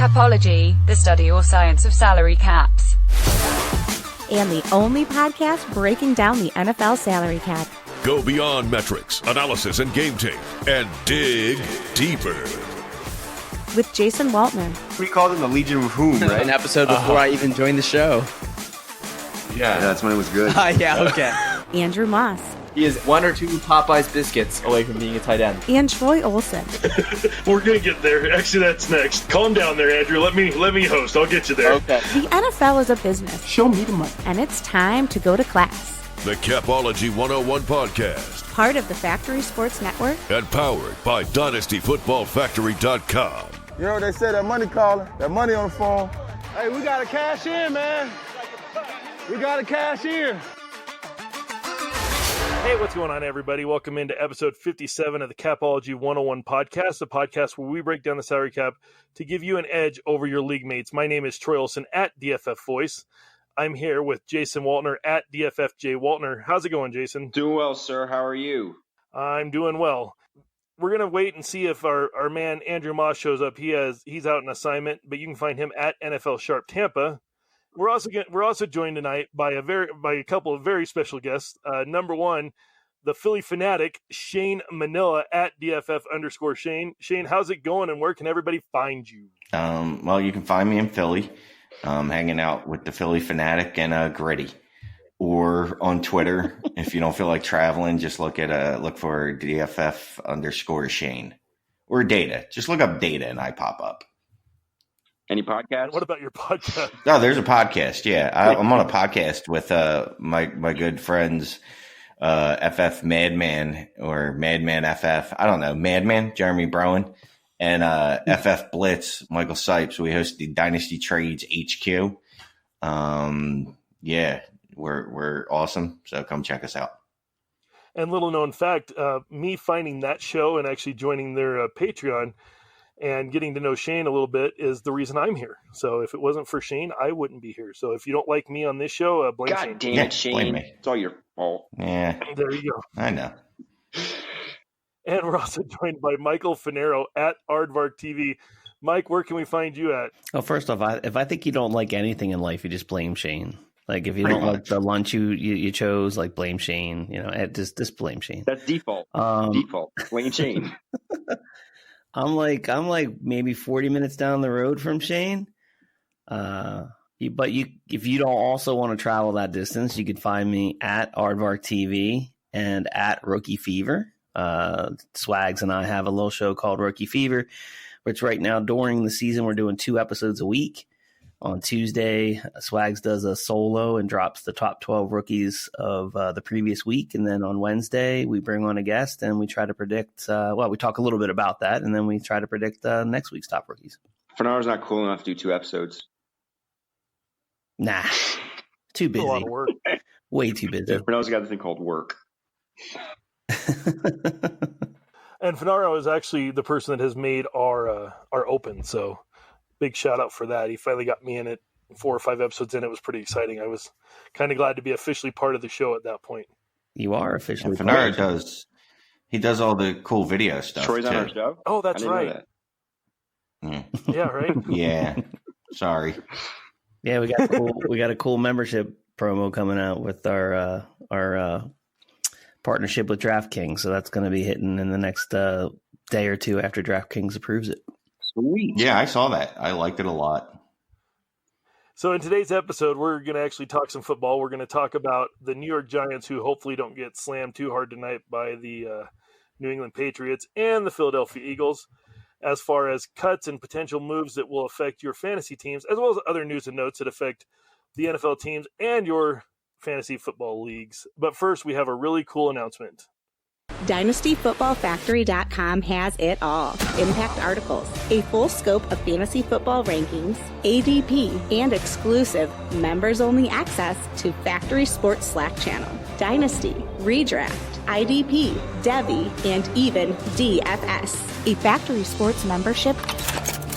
Capology, the study or science of salary caps. And the only podcast breaking down the NFL salary cap. Go beyond metrics, analysis, and game tape, and dig deeper. With Jason Waltner. We called him the Legion of Whom, right? An episode before I even joined the show. Yeah, that's when it was good. Yeah, okay. Andrew Moss. He is 1 or 2 Popeyes biscuits away from being a tight end. And Troy Olsen. We're going to get there. Actually, that's next. Calm down there, Andrew. Let me host. I'll get you there. Okay. The NFL is a business. Show me the money. And it's time to go to class. The Capology 101 podcast. Part of the Factory Sports Network. And powered by DynastyFootballFactory.com. You know what they say, that money calling, that money on the phone. Hey, we got to cash in, man. We got to cash in. Hey, what's going on, everybody? Welcome into episode 57 of the Capology 101 podcast, the podcast where we break down the salary cap to give you an edge over your league mates. My name is Troy Olsen at DFF Voice. I'm here with Jason Waltner at DFFJ Waltner. How's it going, Jason? Doing well, sir. How are you? I'm doing well. We're going to wait and see if our man Andrew Moss shows up. He's out on assignment, but you can find him at NFL Sharp Tampa. We're also joined tonight by a couple of very special guests. Number one, the Philly fanatic Shane Manilla at DFF_Shane. Shane, how's it going, and where can everybody find you? Well, you can find me in Philly, hanging out with the Philly fanatic and Gritty, or on Twitter. If you don't feel like traveling, just look for DFF_Shane or Data. Just look up Data, and I pop up. Any podcast? What about your podcast? Oh, there's a podcast. Yeah, I'm on a podcast with my good friends, FF Madman or Madman FF. I don't know, Madman Jeremy Browen and FF Blitz Michael Sipes. We host the Dynasty Trades HQ. Yeah, we're awesome. So come check us out. And little known fact, me finding that show and actually joining their Patreon and getting to know Shane a little bit is the reason I'm here. So if it wasn't for Shane, I wouldn't be here. So if you don't like me on this show, blame Shane. God damn it, Shane. It's all your fault. Yeah. There you go. I know. And we're also joined by Michael Fanaro at Aardvark TV. Mike, where can we find you at? Well, first off, if I think you don't like anything in life, you just blame Shane. Like if you don't like the lunch you chose, like blame Shane. You know, just blame Shane. That's default. Default. Blame Shane. I'm like maybe 40 minutes down the road from Shane. But if you don't also want to travel that distance, you can find me at Aardvark TV and at Rookie Fever. Swags and I have a little show called Rookie Fever, which right now during the season we're doing 2 episodes a week. On Tuesday, Swags does a solo and drops the top 12 rookies of the previous week. And then on Wednesday, we bring on a guest and we try to predict, we talk a little bit about that. And then we try to predict next week's top rookies. Fanaro's not cool enough to do 2 episodes. Nah, too busy. A lot of work. Way too busy. Yeah, Fanaro's got this thing called work. And Fanaro is actually the person that has made our open. So big shout out for that. He finally got me in it 4 or 5 episodes in. It was pretty exciting. I was kind of glad to be officially part of the show at that point. You are officially. Fanaro does all the cool video stuff. Troy's too. on our show? Oh, that's right. Yeah, right. Yeah. Sorry. Yeah, we got a cool membership promo coming out with our partnership with DraftKings. So that's going to be hitting in the next day or 2 after DraftKings approves it. Sweet. Yeah, I saw that. I liked it a lot. So in today's episode, we're going to actually talk some football. We're going to talk about the New York Giants, who hopefully don't get slammed too hard tonight by the New England Patriots and the Philadelphia Eagles, as far as cuts and potential moves that will affect your fantasy teams, as well as other news and notes that affect the NFL teams and your fantasy football leagues. But first, we have a really cool announcement. DynastyFootballFactory.com has it all. Impact articles, a full scope of fantasy football rankings, ADP, and exclusive members-only access to Factory Sports Slack channel, Dynasty, Redraft, IDP, Devi, and even DFS. A Factory Sports membership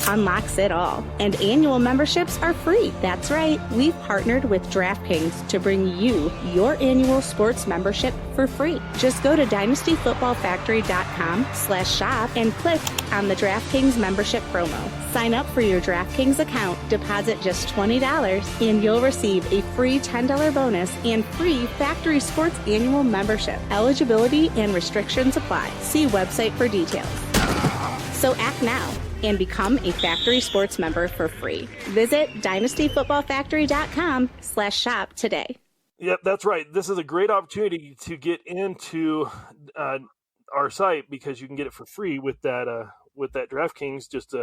unlocks it all. And annual memberships are free. That's right. We've partnered with DraftKings to bring you your annual sports membership for free. Just go to dynastyfootballfactory.com/shop and click on the DraftKings membership promo. Sign up for your DraftKings account, deposit just $20, and you'll receive a free $10 bonus and free Factory Sports annual membership. Eligibility and restrictions apply. See website for details. So act now and become a Factory Sports member for free. Visit dynastyfootballfactory.com/shop today. Yep, that's right. This is a great opportunity to get into our site because you can get it for free with that DraftKings. Just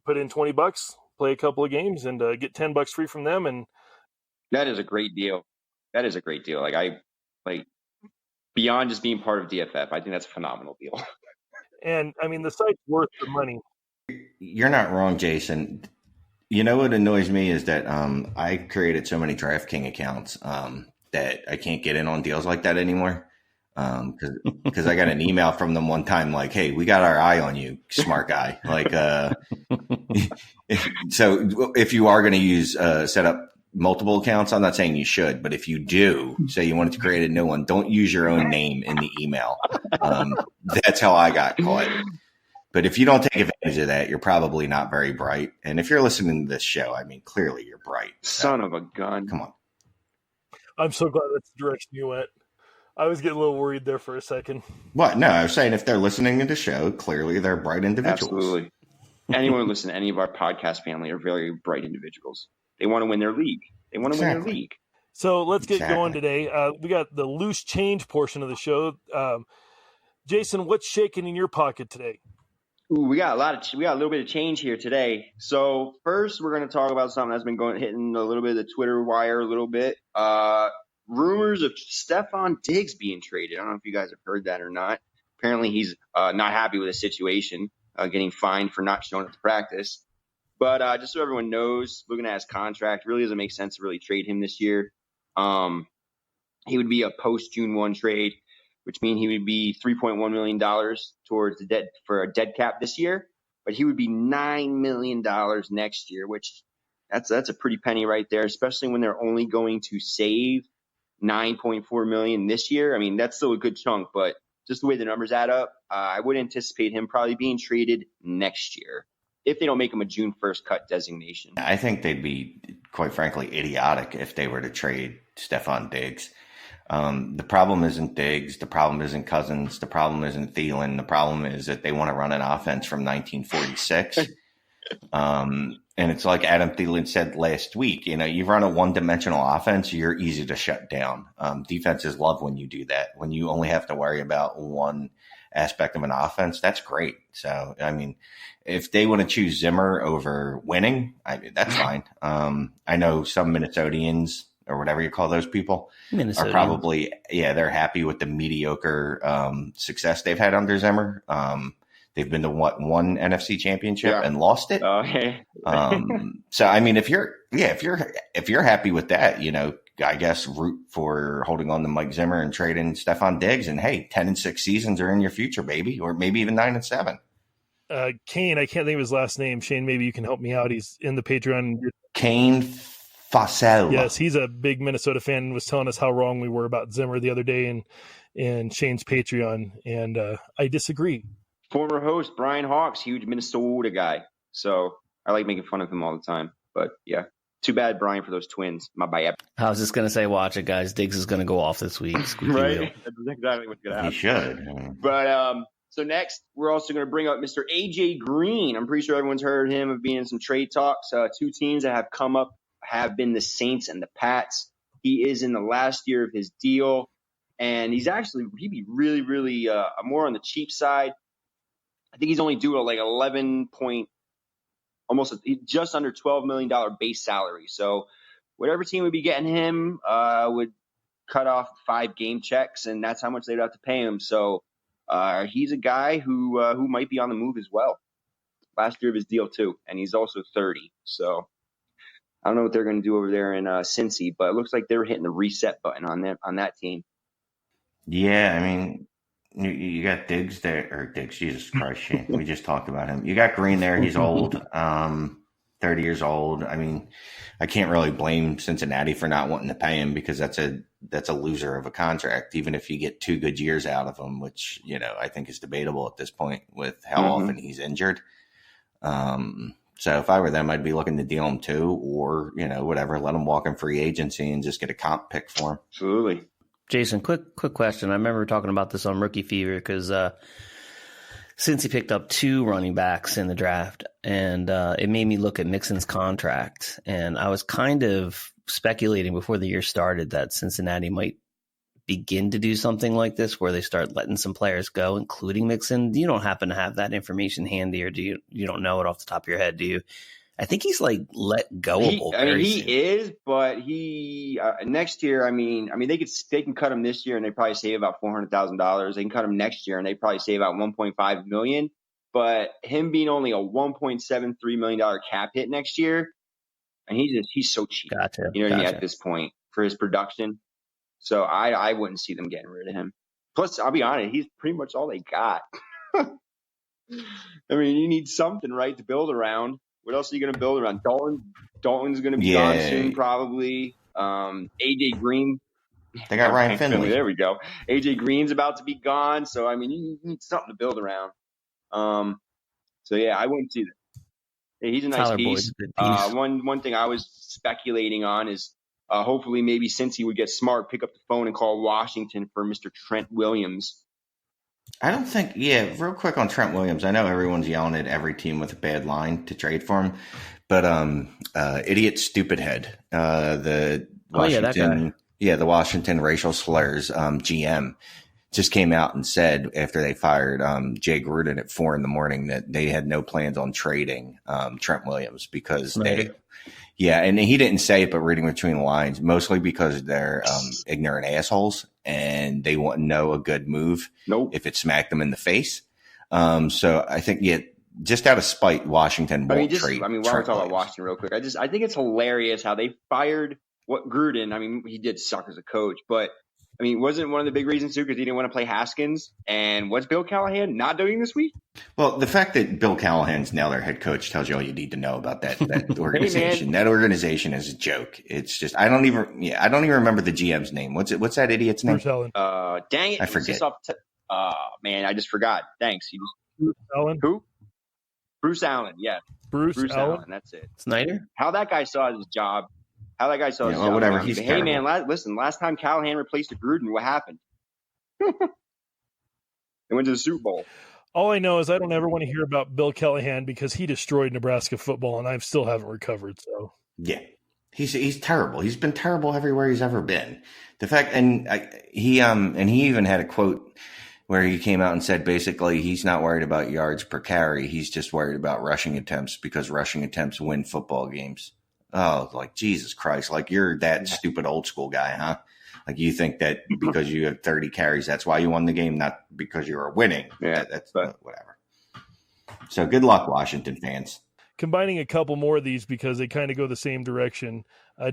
put in $20, play a couple of games, and get $10 free from them. And that is a great deal. That is a great deal. Beyond just being part of DFF, I think that's a phenomenal deal. And I mean, the site's worth the money. You're not wrong, Jason. You know what annoys me is that I created so many DraftKings accounts that I can't get in on deals like that anymore. Because I got an email from them one time like, hey, we got our eye on you, smart guy. So if you are going to use set up multiple accounts, I'm not saying you should, but if you do say you wanted to create a new one, don't use your own name in the email. That's how I got caught. But if you don't take advantage of that, you're probably not very bright. And if you're listening to this show, I mean, clearly you're bright. Son of a gun. Come on. I'm so glad that's the direction you went. I was getting a little worried there for a second. What? No, I was saying if they're listening to the show, clearly they're bright individuals. Absolutely. Anyone listening to any of our podcast family are very bright individuals. They want to win their league. Win their league. So let's get going today. We got the loose change portion of the show. Jason, what's shaking in your pocket today? Ooh, we got a little bit of change here today. So first, we're going to talk about something that's been hitting a little bit of the Twitter wire a little bit. Rumors of Stefon Diggs being traded. I don't know if you guys have heard that or not. Apparently, he's not happy with the situation, getting fined for not showing up to practice. But just so everyone knows, looking at his contract, really doesn't make sense to really trade him this year. He would be a post-June 1 trade, which means he would be $3.1 million towards for a dead cap this year. But he would be $9 million next year, which that's a pretty penny right there, especially when they're only going to save $9.4 million this year. I mean, that's still a good chunk, but just the way the numbers add up, I would anticipate him probably being traded next year if they don't make him a June 1st cut designation. I think they'd be, quite frankly, idiotic if they were to trade Stefon Diggs. The problem isn't Diggs. The problem isn't Cousins. The problem isn't Thielen. The problem is that they want to run an offense from 1946. And it's like Adam Thielen said last week, you run a one-dimensional offense, you're easy to shut down. Defenses love when you do that. When you only have to worry about one aspect of an offense, that's great. So, I mean, if they want to choose Zimmer over winning, that's fine. I know some Minnesotians or whatever you call those people are probably, they're happy with the mediocre success they've had under Zimmer. They've been to one NFC championship and lost it. Okay. So I mean, if you're happy with that, I guess root for holding on to Mike Zimmer and trading Stefon Diggs, and hey, 10-6 seasons are in your future, baby, or maybe even 9-7. Kane, I can't think of his last name. Shane, maybe you can help me out. He's in the Patreon. Kane Fassel. Yes, he's a big Minnesota fan and was telling us how wrong we were about Zimmer the other day in Shane's Patreon, and I disagree. Former host Brian Hawks, huge Minnesota guy. So I like making fun of him all the time. But yeah, too bad, Brian, for those twins. My bad. I was just going to say, watch it, guys. Diggs is going to go off this week. Right? That's exactly what's going to happen. He should. But so next, we're also going to bring up Mr. AJ Green. I'm pretty sure everyone's heard him of being in some trade talks. Two teams that have come up have been the Saints and the Pats. He is in the last year of his deal. And he'd be really, really more on the cheap side. I think he's only due at like just under $12 million base salary. So whatever team would be getting him would cut off 5 game checks, and that's how much they'd have to pay him. So he's a guy who might be on the move as well. Last year of his deal too, and he's also 30. So I don't know what they're going to do over there in Cincy, but it looks like they're hitting the reset button on that team. Yeah, I mean, You got Diggs there, or Diggs, Jesus Christ, Shane. We just talked about him. You got Green there. He's old, 30 years old. I mean, I can't really blame Cincinnati for not wanting to pay him because that's a loser of a contract, even if you get 2 good years out of him, which, I think is debatable at this point with how often he's injured. So if I were them, I'd be looking to deal him too, or, whatever, let him walk in free agency and just get a comp pick for him. Absolutely. Jason, quick question. I remember talking about this on Rookie Fever because since he picked up 2 running backs in the draft, and it made me look at Mixon's contract. And I was kind of speculating before the year started that Cincinnati might begin to do something like this where they start letting some players go, including Mixon. You don't happen to have that information handy, or you don't know it off the top of your head, do you? I think he's like let goable. He is, but he next year. I mean, they can cut him this year and they probably save about $400,000. They can cut him next year and they probably save out $1.5 million. But him being only a $1.73 million cap hit next year, and he's so cheap. Gotcha. You know what I mean, at this point for his production. So I wouldn't see them getting rid of him. Plus, I'll be honest, he's pretty much all they got. I mean, you need something, right, to build around. What else are you going to build around? Dalton's going to be gone soon, probably. AJ Green. They got Ryan Finley. There we go. AJ Green's about to be gone. So, I mean, you need something to build around. So, yeah, I wouldn't see that. Hey, he's a nice piece. One thing I was speculating on is hopefully maybe since he would get smart, pick up the phone and call Washington for Mr. Trent Williams. I don't think, real quick on Trent Williams. I know everyone's yelling at every team with a bad line to trade for him, but idiot stupid head, the Washington, the Washington racial slurs GM just came out and said after they fired Jay Gruden at 4 a.m. that they had no plans on trading Trent Williams because and he didn't say it, but reading between the lines, mostly because they're ignorant assholes and they want to know a good move if it smacked them in the face. So I think, just out of spite, Washington won't trade. I mean, while we're talking about Washington real quick, I think it's hilarious how they fired Gruden. I mean, he did suck as a coach, but I mean, wasn't one of the big reasons too because he didn't want to play Haskins? And what's Bill Callahan not doing this week? Well, the fact that Bill Callahan's now their head coach tells you all you need to know about that organization. Hey, that organization is a joke. It's just I don't even remember the GM's name. What's that idiot's name? Bruce Allen. Dang it! I forget. Man, I just forgot. Thanks. Bruce Allen. Who? Bruce Allen. Yeah. Bruce Allen. That's it. Snyder. How that guy saw his job. Whatever. He's hey, man, listen, last time Callahan replaced a Gruden, what happened? They went to the Super Bowl. All I know is I don't ever want to hear about Bill Callahan because he destroyed Nebraska football, and I still haven't recovered. So he's terrible. He's been terrible everywhere he's ever been. The fact, he even had a quote where he came out and said basically he's not worried about yards per carry. He's just worried about rushing attempts because rushing attempts win football games. Oh, like Jesus Christ! Like you're that stupid old school guy, huh? Like you think that because you have 30 carries, that's why you won the game, not because you were winning. Yeah, that's whatever. So good luck, Washington fans. Combining a couple more of these because they kind of go the same direction.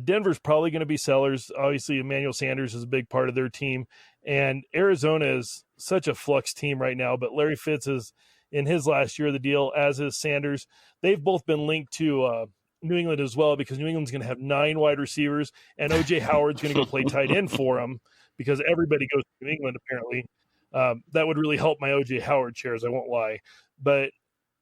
Denver's probably going to be sellers. Obviously, Emmanuel Sanders is a big part of their team, and Arizona is such a flux team right now. But Larry Fitz is in his last year of the deal, as is Sanders. They've both been linked to New England as well because New England's going to have 9 wide receivers and O.J. Howard's going to go play tight end for them because everybody goes to New England apparently. That would really help my O.J. Howard shares, I won't lie. But,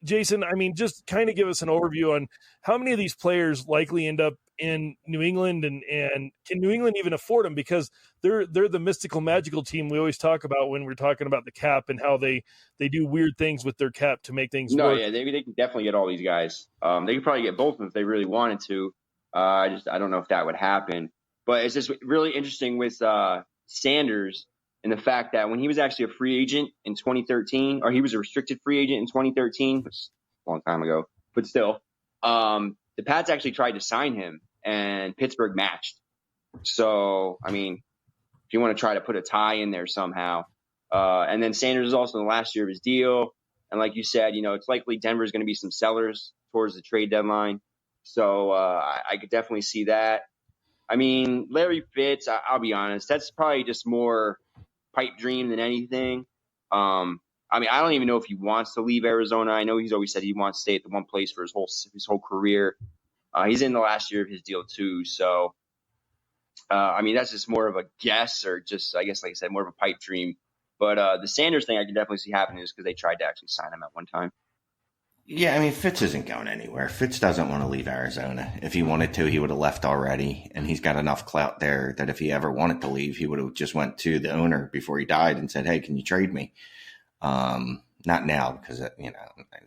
Jason, I mean, just kind of give us an overview on how many of these players likely end up in New England and can New England even afford them because they're the mystical, magical team we always talk about when we're talking about the cap and how they do weird things with their cap to make things work. Yeah, they can definitely get all these guys. They could probably get both of them if they really wanted to. I don't know if that would happen. But it's just really interesting with Sanders and the fact that when he was actually a free agent in 2013, or he was a restricted free agent in 2013, which is a long time ago, but still, the Pats actually tried to sign him and Pittsburgh matched. So, I mean, if you want to try to put a tie in there somehow. And then Sanders is also in the last year of his deal. And like you said, it's likely Denver's going to be some sellers towards the trade deadline. So I could definitely see that. I mean, Larry Fitz, I'll be honest, that's probably just more pipe dream than anything. I mean, I don't even know if he wants to leave Arizona. I know he's always said he wants to stay at the one place for his whole career. He's in the last year of his deal too. So, I mean, that's just more of a guess, or just, I guess, like I said, more of a pipe dream. But the Sanders thing, I can definitely see happening, is because they tried to actually sign him at one time. Yeah, I mean, Fitz isn't going anywhere. Fitz doesn't want to leave Arizona. If he wanted to, he would have left already, and he's got enough clout there that if he ever wanted to leave, he would have just went to the owner before he died and said, "Hey, can you trade me?" Not now, because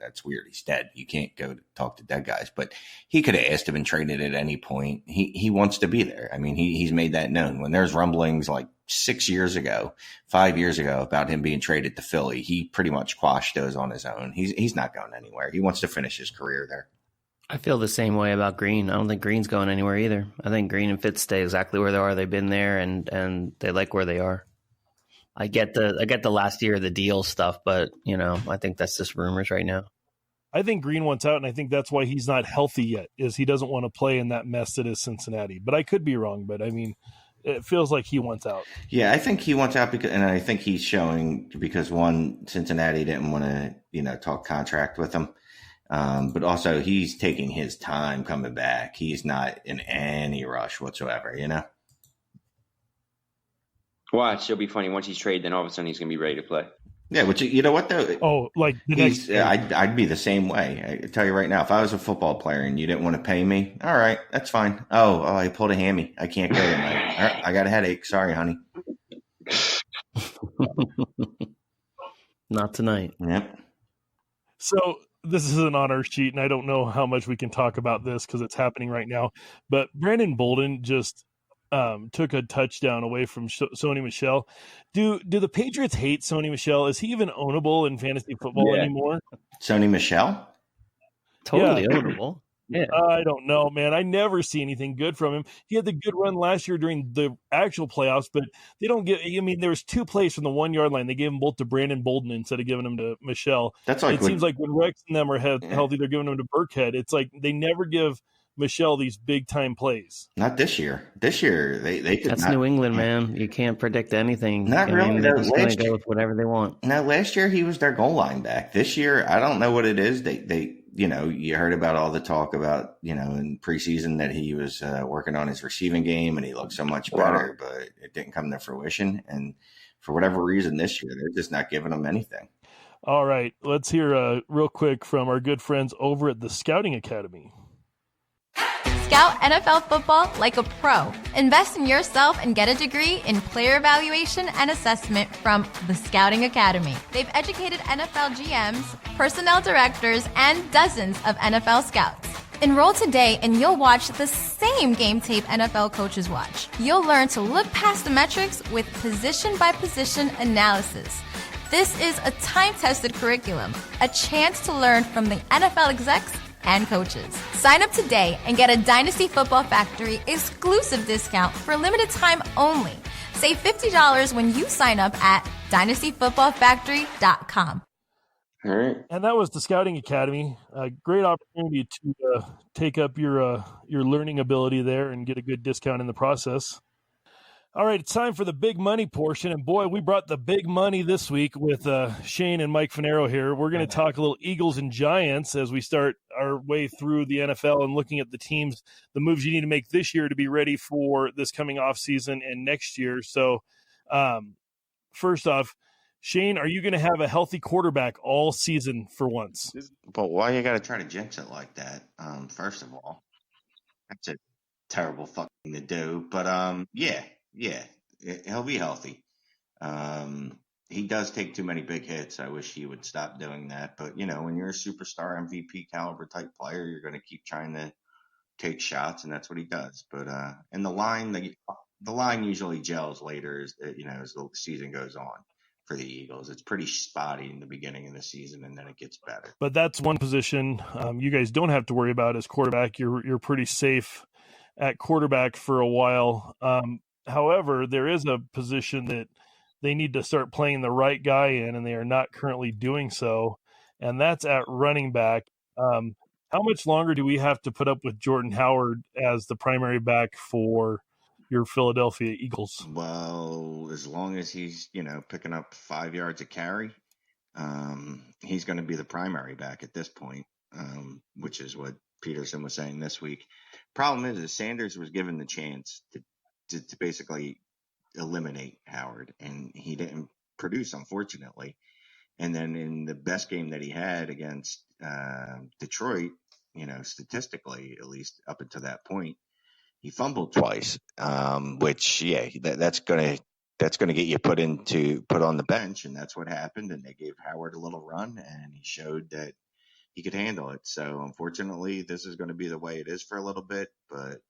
that's weird. He's dead. You can't go to talk to dead guys. But he could have asked him and traded at any point. He wants to be there. I mean, he's made that known. When there's rumblings like 5 years ago about him being traded to Philly, he pretty much quashed those on his own. He's not going anywhere. He wants to finish his career there. I feel the same way about Green. I don't think Green's going anywhere either. I think Green and Fitz stay exactly where they are. They've been there, and they like where they are. I get the last year of the deal stuff, but I think that's just rumors right now. I think Green wants out, and I think that's why he's not healthy yet, is he doesn't want to play in that mess that is Cincinnati. But I could be wrong, but I mean, it feels like he wants out. Yeah, I think he wants out and I think he's showing because one, Cincinnati didn't want to, talk contract with him. But also he's taking his time coming back. He's not in any rush whatsoever, Watch, it'll be funny. Once he's traded, then all of a sudden he's going to be ready to play. Yeah, which, you know what, though? Oh, like the next I'd be the same way. I tell you right now, if I was a football player and you didn't want to pay me, all right, that's fine. Oh, I pulled a hammy. I can't go tonight. All right, I got a headache. Sorry, honey. Not tonight. Yep. So this isn't on our sheet, and I don't know how much we can talk about this because it's happening right now. But Brandon Bolden just took a touchdown away from Sony Michel. Do the Patriots hate Sony Michel? Is he even ownable in fantasy football anymore? Sony Michel? Totally ownable. Yeah. I don't know, man. I never see anything good from him. He had the good run last year during the actual playoffs, but they don't give. I mean, there was 2 plays from the 1 yard line. They gave them both to Brandon Bolden instead of giving them to Michel. That's like it seems like when Rex and them are healthy, they're giving them to Burkhead. It's like they never give Michel these big time plays. Not this year. This year they could. That's New England, man. You can't predict anything. Not really. They're just going to go with whatever they want. Now, last year he was their goal line back. This year, I don't know what it is. They you heard about all the talk about in preseason that he was working on his receiving game and he looked so much better, but it didn't come to fruition. And for whatever reason, this year they're just not giving him anything. All right, let's hear real quick from our good friends over at the Scouting Academy. Scout NFL football like a pro. Invest in yourself and get a degree in player evaluation and assessment from the Scouting Academy. They've educated NFL GMs, personnel directors, and dozens of NFL scouts. Enroll today and you'll watch the same game tape NFL coaches watch. You'll learn to look past the metrics with position-by-position analysis. This is a time-tested curriculum, a chance to learn from the NFL execs and coaches. Sign up today and get a Dynasty Football Factory exclusive discount for limited time only. Save $50 when you sign up at dynastyfootballfactory.com. All right. And that was the Scouting Academy. A great opportunity to take up your learning ability there and get a good discount in the process. All right, it's time for the big money portion. And boy, we brought the big money this week with Shane and Mike Fanaro here. We're going to talk a little Eagles and Giants as we start our way through the NFL and looking at the teams, the moves you need to make this year to be ready for this coming offseason and next year. So first off, Shane, are you going to have a healthy quarterback all season for once? But why you got to try to jinx it like that? First of all, that's a terrible fucking thing to do. But yeah, he'll be healthy. He does take too many big hits. I wish he would stop doing that. But, when you're a superstar MVP caliber type player, you're going to keep trying to take shots, and that's what he does. But and the line usually gels later as the season goes on for the Eagles. It's pretty spotty in the beginning of the season, and then it gets better. But that's one position you guys don't have to worry about as quarterback. You're pretty safe at quarterback for a while. However, there is a position that they need to start playing the right guy in, and they are not currently doing so, and that's at running back. How much longer do we have to put up with Jordan Howard as the primary back for your Philadelphia Eagles? Well, as long as he's, picking up 5 yards a carry, he's going to be the primary back at this point, which is what Peterson was saying this week. Problem is Sanders was given the chance to basically eliminate Howard, and he didn't produce, unfortunately. And then in the best game that he had against Detroit, statistically, at least up until that point, he fumbled twice, which, that's going to get you put on the bench, and that's what happened. And they gave Howard a little run, and he showed that he could handle it. So unfortunately, this is going to be the way it is for a little bit. But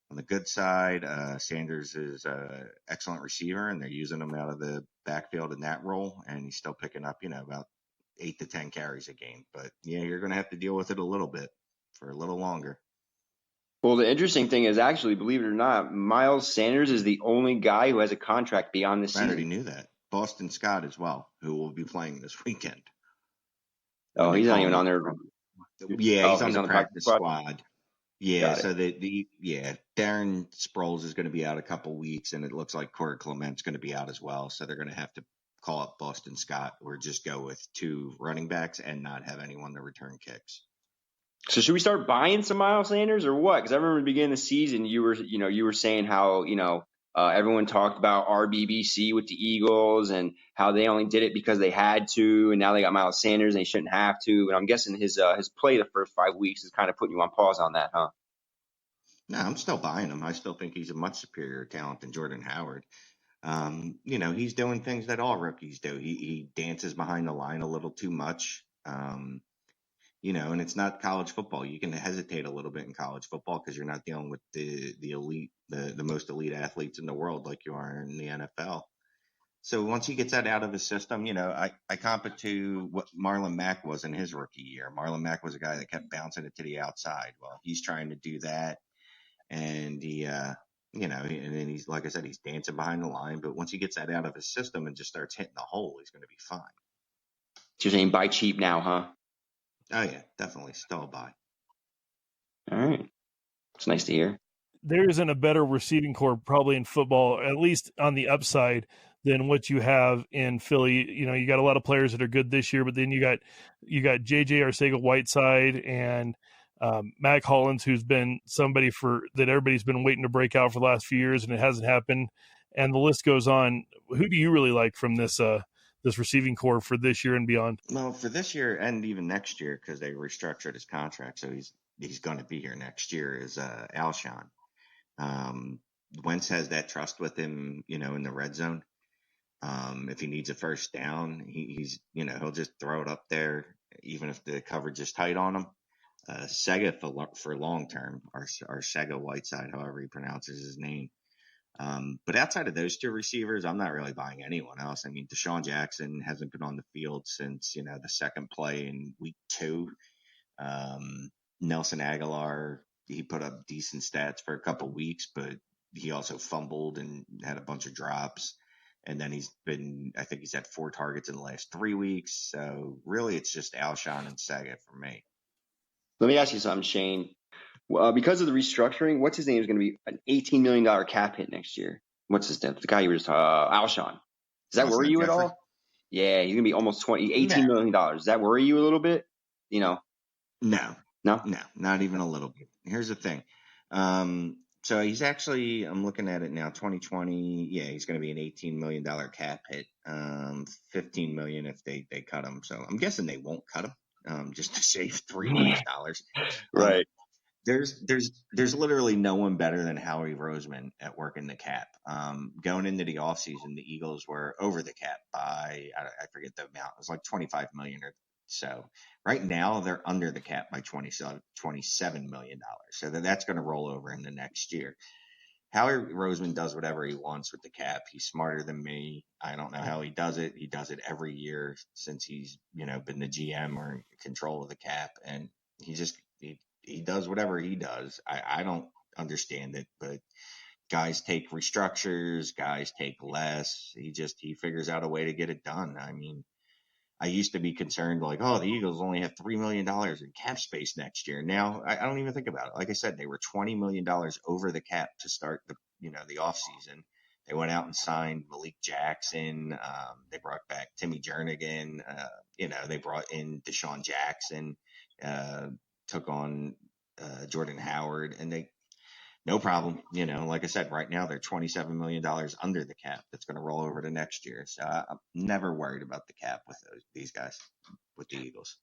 on the good side, Sanders is an excellent receiver, and they're using him out of the backfield in that role, and he's still picking up, about 8 to 10 carries a game. But you're going to have to deal with it a little bit for a little longer. Well, the interesting thing is actually, believe it or not, Miles Sanders is the only guy who has a contract beyond this season. I already knew that. Boston Scott as well, who will be playing this weekend. Oh, he's not even on there. Yeah, he's on the practice squad. Yeah, Got so Darren Sproles is going to be out a couple weeks, and it looks like Corey Clement's going to be out as well. So they're going to have to call up Boston Scott or just go with 2 running backs and not have anyone to return kicks. So should we start buying some Miles Sanders or what? Because I remember at the beginning of the season, you were saying how, everyone talked about RBBC with the Eagles and how they only did it because they had to, and now they got Miles Sanders and they shouldn't have to. And I'm guessing his play the first 5 weeks is kind of putting you on pause on that, huh? No, I'm still buying him. I still think he's a much superior talent than Jordan Howard. He's doing things that all rookies do. He dances behind the line a little too much. And it's not college football. You can hesitate a little bit in college football because you're not dealing with the elite, the most elite athletes in the world like you are in the NFL. So once he gets that out of his system, I comp it to what Marlon Mack was in his rookie year. Marlon Mack was a guy that kept bouncing it to the outside. Well, he's trying to do that, and he, and then he's, like I said, he's dancing behind the line. But once he gets that out of his system and just starts hitting the hole, he's going to be fine. So you're saying buy cheap now, huh? Oh, yeah, definitely. Still a buy. All right. It's nice to hear. There isn't a better receiving core probably in football, at least on the upside, than what you have in Philly. You got a lot of players that are good this year, but then you got JJ Arcega-Whiteside and Mac Hollins, who's been somebody that everybody's been waiting to break out for the last few years, and it hasn't happened. And the list goes on. Who do you really like from this receiving core for this year and beyond? Well, for this year and even next year, because they restructured his contract, so he's going to be here next year, is Alshon. Wentz has that trust with him, in the red zone. If he needs a first down, he'll just throw it up there, even if the coverage is tight on him. Sega for long term, or Arcega-Whiteside, however he pronounces his name. But outside of those 2 receivers, I'm not really buying anyone else. I mean, Deshaun Jackson hasn't been on the field since, the second play in week 2. Nelson Aguilar, he put up decent stats for a couple weeks, but he also fumbled and had a bunch of drops. And then I think he's had 4 targets in the last 3 weeks. So really it's just Alshon and Sega for me. Let me ask you something, Shane. Because of the restructuring, what's his name is going to be an $18 million cap hit next year. What's his name? The guy you were just Alshon. Does that worry you at all? Yeah, he's going to be almost $18 million. Does that worry you a little bit? No, not even a little bit. Here's the thing. So he's actually, I'm looking at it now, 2020. Yeah, he's going to be an $18 million cap hit. 15 million if they cut him. So I'm guessing they won't cut him, just to save $3 million. Right. There's literally no one better than Howie Roseman at working the cap. Going into the offseason, the Eagles were over the cap by, I forget the amount. It was like 25 million or so. Right now, they're under the cap by $27 million. So that's going to roll over in the next year. Howie Roseman does whatever he wants with the cap. He's smarter than me. I don't know how he does it. He does it every year since he's, been the GM or in control of the cap. And he does whatever he does. I don't understand it, but guys take restructures, guys take less. He figures out a way to get it done. I mean, I used to be concerned like, the Eagles only have $3 million in cap space next year. Now I don't even think about it. Like I said, they were $20 million over the cap to start the offseason. They went out and signed Malik Jackson. They brought back Timmy Jernigan. They brought in Deshaun Jackson, took on Jordan Howard, and they, no problem. Like I said, right now they're $27 million under the cap. That's going to roll over to next year. So I'm never worried about the cap with these guys, with the Eagles.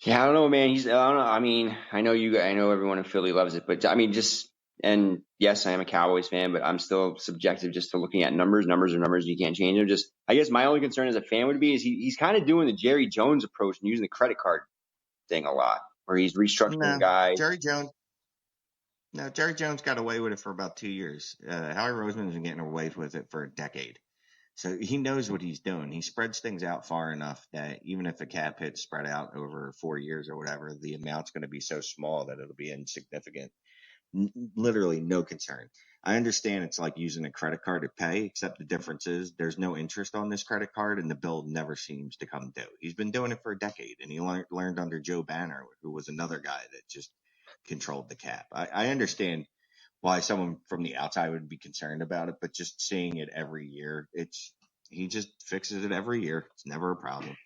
Yeah, I don't know, man. I don't know. I mean, I know everyone in Philly loves it, but I mean, and yes, I am a Cowboys fan, but I'm still subjective just to looking at numbers. Numbers are numbers. You can't change them. I guess my only concern as a fan would be is he's kind of doing the Jerry Jones approach and using the credit card thing a lot, where he's restructuring guys. Jerry Jones got away with it for about 2 years. Howie Roseman's been getting away with it for a decade. So he knows what he's doing. He spreads things out far enough that even if the cap hit's spread out over 4 years or whatever, the amount's going to be so small that it'll be insignificant. Literally no concern. I understand it's like using a credit card to pay, except the difference is there's no interest on this credit card and the bill never seems to come due. He's been doing it for a decade, and he learned under Joe Banner, who was another guy that just controlled the cap. I understand why someone from the outside would be concerned about it, but just seeing it every year, he just fixes it every year. It's never a problem.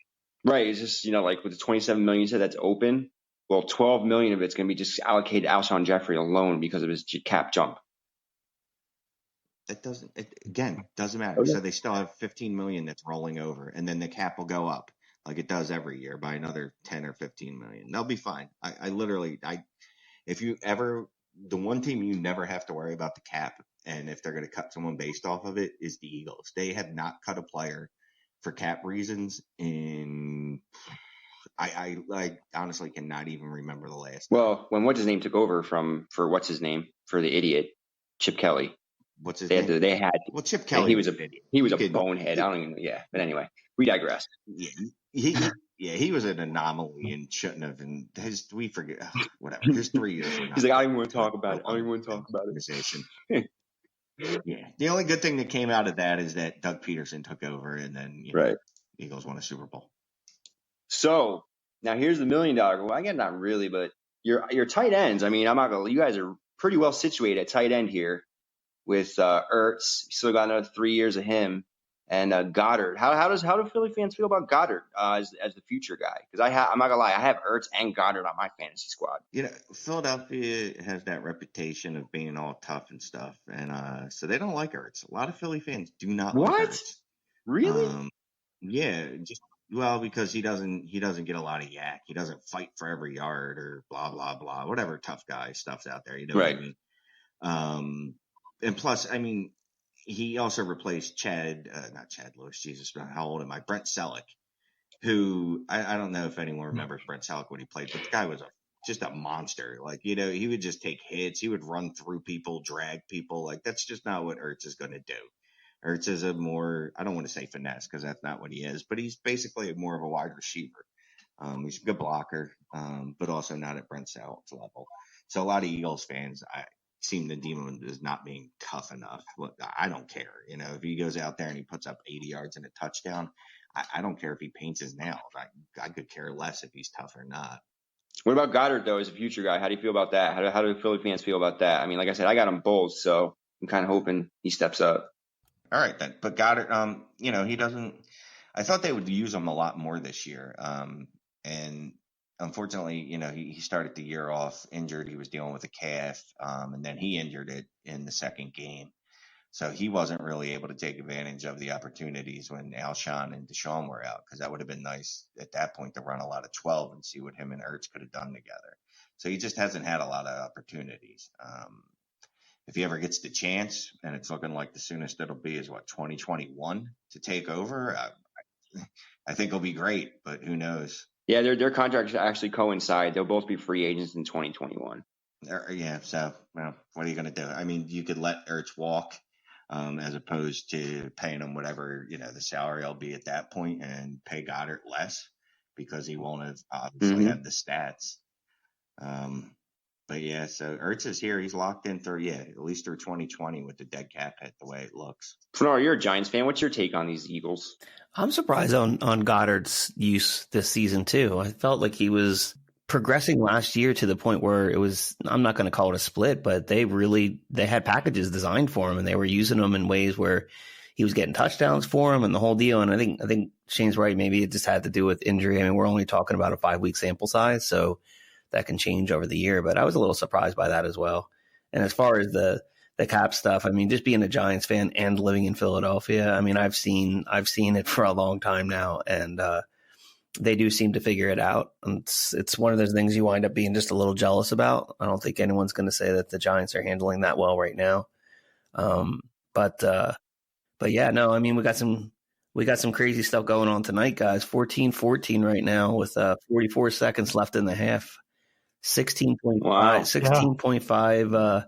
Right. It's just, like with the 27 million you said that's open, well, 12 million of it's going to be just allocated to Alshon Jeffrey alone because of his cap jump. It doesn't matter. Okay. So they still have 15 million that's rolling over, and then the cap will go up like it does every year by another 10 or 15 million. They'll be fine. The one team you never have to worry about the cap, and if they're going to cut someone based off of it, is the Eagles. They have not cut a player for cap reasons I honestly cannot even remember the last. Well, when what's his name took over for the idiot, Chip Kelly. What's his name? Chip Kelly. He was a bonehead. I don't even know. Yeah, but anyway, we digress. Yeah, he was an anomaly and shouldn't have. And we forget whatever. There's 3 years. He's like, I don't even want to talk about it. I don't even want to talk about it. Yeah. The only good thing that came out of that is that Doug Peterson took over, and then Eagles won a Super Bowl. So now here's the $1 million. Well, I guess not really, but your tight ends. I mean, I'm not gonna. You guys are pretty well situated at tight end here with Ertz. Still got another 3 years of him, and Goddard. How do Philly fans feel about Goddard as the future guy? Because I'm not gonna lie, I have Ertz and Goddard on my fantasy squad. Philadelphia has that reputation of being all tough and stuff, and so they don't like Ertz. A lot of Philly fans do not like Ertz. Really? Yeah, because he doesn't get a lot of yak. He doesn't fight for every yard or blah blah blah, whatever tough guy stuff's out there. You know what I mean? And plus, I mean, he also replaced not Chad Lewis. Jesus, how old am I? Brent Selleck, who I don't know if anyone remembers Brent Selleck when he played, but the guy was just a monster. Like, he would just take hits. He would run through people, drag people. Like, that's just not what Ertz is going to do. Ertz is a more, I don't want to say finesse because that's not what he is, but he's basically more of a wide receiver. He's a good blocker, but also not at Brent Selleck's level. So a lot of Eagles fans, seem to deem him as not being tough enough. Look, I don't care. If he goes out there and he puts up 80 yards and a touchdown, I don't care if he paints his nails. I could care less if he's tough or not. What about Goddard, though, as a future guy? How do you feel about that? How do Philly fans feel about that? I mean, like I said, I got them both, so I'm kind of hoping he steps up. All right, then. But Goddard, he doesn't – I thought they would use him a lot more this year. And unfortunately, he started the year off injured. He was dealing with a calf, and then he injured it in the second game. So he wasn't really able to take advantage of the opportunities when Alshon and Deshaun were out, because that would have been nice at that point to run a lot of 12 and see what him and Ertz could have done together. So he just hasn't had a lot of opportunities. If he ever gets the chance, and it's looking like the soonest it'll be is 2021 to take over, I think it'll be great, but who knows? Yeah, their contracts actually coincide. They'll both be free agents in 2021. Yeah, so, what are you going to do? I mean, you could let Ertz walk as opposed to paying him whatever, the salary will be at that point, and pay Goddard less because he won't have obviously have the stats. But yeah, so Ertz is here. He's locked in through, at least through 2020 with the dead cap hit the way it looks. Fanaro, you're a Giants fan. What's your take on these Eagles? I'm surprised on Goddard's use this season too. I felt like he was progressing last year to the point where it was, I'm not going to call it a split, but they had packages designed for him, and they were using them in ways where he was getting touchdowns for him and the whole deal. And I think Shane's right. Maybe it just had to do with injury. I mean, we're only talking about a 5-week sample size, so that can change over the year, but I was a little surprised by that as well. And as far as the cap stuff, I mean, just being a Giants fan and living in Philadelphia, I mean, I've seen it for a long time now, and they do seem to figure it out. And it's one of those things you wind up being just a little jealous about. I don't think anyone's going to say that the Giants are handling that well right now. But yeah, no, I mean, we got some crazy stuff going on tonight, guys. 14-14 right now with 44 seconds left in the half. 16.5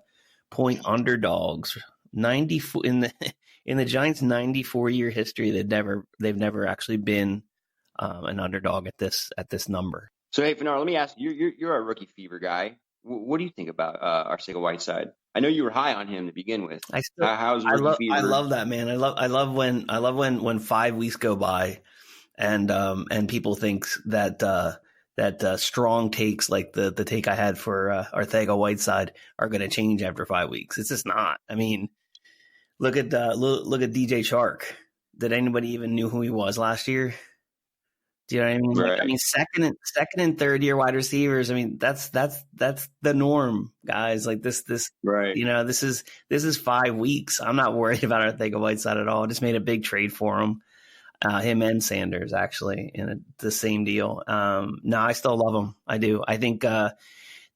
point underdogs. 94 in the Giants' 94-year history. They've never actually been an underdog at this number. So hey, Fanaro, let me ask you. You're a rookie fever guy. What do you think about Arcega-Whiteside? I know you were high on him to begin with. How's rookie fever? I love that, man. I love when 5 weeks go by, and people think that strong takes like the take I had for Arcega-Whiteside are going to change after 5 weeks. It's just not. I mean, look at DJ Chark. Did anybody even knew who he was last year? Do you know what I mean? Right. Like, I mean, second and third year wide receivers. I mean, that's the norm, guys. Like this, right. You know, this is 5 weeks. I'm not worried about Arcega-Whiteside at all. I just made a big trade for him and Sanders actually in the same deal. No, I still love him. I do. I think the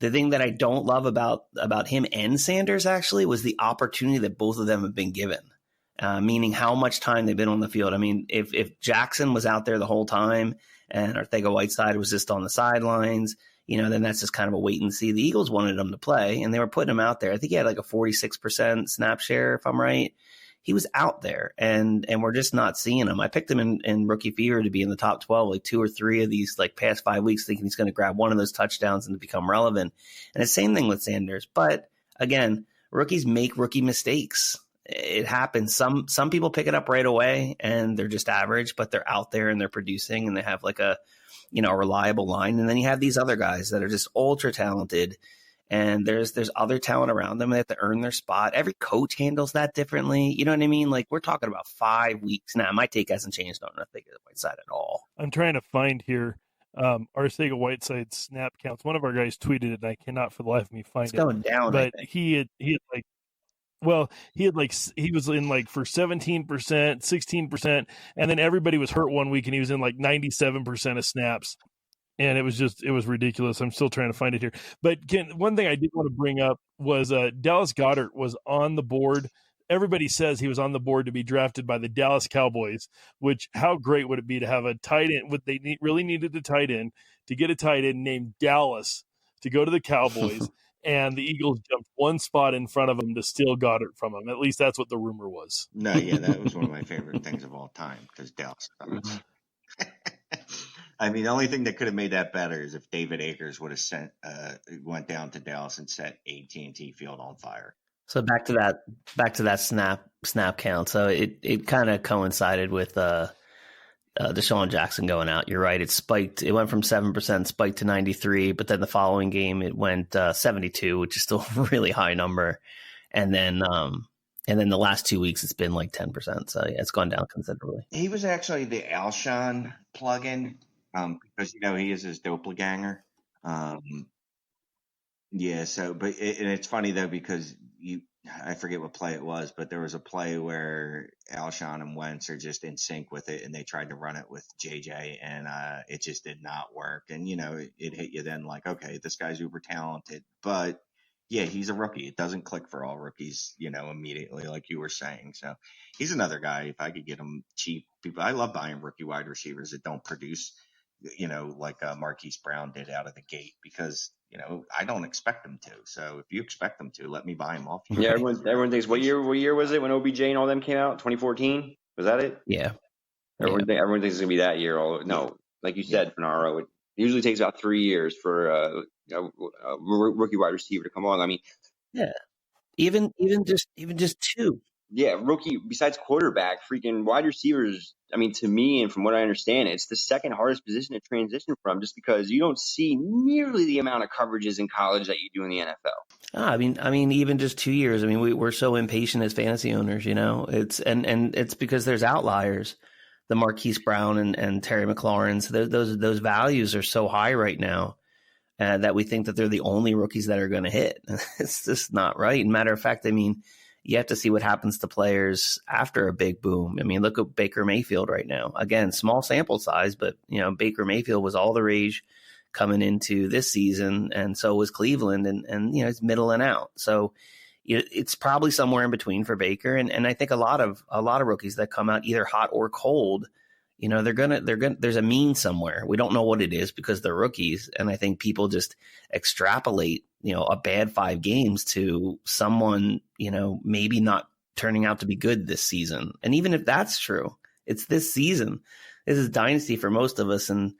thing that I don't love about him and Sanders actually was the opportunity that both of them have been given. Meaning how much time they've been on the field. I mean, if Jackson was out there the whole time and Arcega-Whiteside was just on the sidelines, you know, then that's just kind of a wait and see. The Eagles wanted him to play, and they were putting him out there. I think he had like a 46% snap share, if I'm right. He was out there, and we're just not seeing him. I picked him in Rookie Fever to be in the top 12, like 2 or 3 of these like past 5 weeks, thinking he's going to grab one of those touchdowns and to become relevant. And the same thing with Sanders. But again, rookies make rookie mistakes. It happens. Some people pick it up right away and they're just average, but they're out there and they're producing and they have like a reliable line. And then you have these other guys that are just ultra talented, and there's other talent around them. They have to earn their spot. Every coach handles that differently. You know what I mean? Like, we're talking about 5 weeks now. My take hasn't changed on Arcega-Whiteside at all. I'm trying to find here Arcega-Whiteside snap counts. One of our guys tweeted it, and I cannot for the life of me find it. It's going down. But he had like. Well, he was in like for 17%, 16%, and then everybody was hurt one week, and he was in like 97% of snaps, and it was ridiculous. I'm still trying to find it here. But one thing I did want to bring up was Dallas Goedert was on the board. Everybody says he was on the board to be drafted by the Dallas Cowboys, which how great would it be to have a tight end? What they really needed a tight end, to get a tight end named Dallas to go to the Cowboys. And the Eagles jumped one spot in front of him to steal Goddard from him. At least that's what the rumor was. No, yeah, that was one of my favorite things of all time because Dallas. I mean, the only thing that could have made that better is if David Akers would have went down to Dallas and set AT&T Field on fire. So back to that snap count. So it kind of coincided with Deshaun Jackson going out. You're right. It spiked. It went from 7%, spiked to 93, but then the following game it went 72, which is still a really high number. And then the last 2 weeks it's been like 10%. So yeah, it's gone down considerably. He was actually the Alshon plugin because he is his doppelganger. Yeah. So, but it's funny though because I forget what play it was, but there was a play where Alshon and Wentz are just in sync with it, and they tried to run it with JJ, and it just did not work. And, it hit you then like, okay, this guy's uber talented. But, yeah, he's a rookie. It doesn't click for all rookies, immediately like you were saying. So he's another guy. If I could get him cheap, I love buying rookie wide receivers that don't produce, like Marquise Brown did out of the gate because – I don't expect them to. So if you expect them to, let me buy them off you. Yeah, everyone thinks, what year was it when OBJ and all them came out? 2014? Was that it? Yeah. Everyone thinks it's going to be that year. No, like you said, Fanaro, it usually takes about 3 years for a rookie wide receiver to come on. I mean, yeah, even just 2. rookie besides quarterback, freaking wide receivers. I mean, to me, and from what I understand, it's the second hardest position to transition from, just because you don't see nearly the amount of coverages in college that you do in the NFL. I mean, even just 2 years. I mean, we're so impatient as fantasy owners, It's and it's because there's outliers, the Marquise Brown and Terry McLaurin's. Those values are so high right now that we think that they're the only rookies that are going to hit. It's just not right. Matter of fact, I mean, you have to see what happens to players after a big boom. I mean, look at Baker Mayfield right now. Again, small sample size, but Baker Mayfield was all the rage coming into this season, and so was Cleveland, and it's middle and out. So it's probably somewhere in between for Baker, and I think a lot of rookies that come out either hot or cold, they're gonna there's a mean somewhere. We don't know what it is because they're rookies, and I think people just extrapolate a bad 5 games to someone maybe not turning out to be good this season. And even if that's true, it's this season. This is dynasty for most of us, and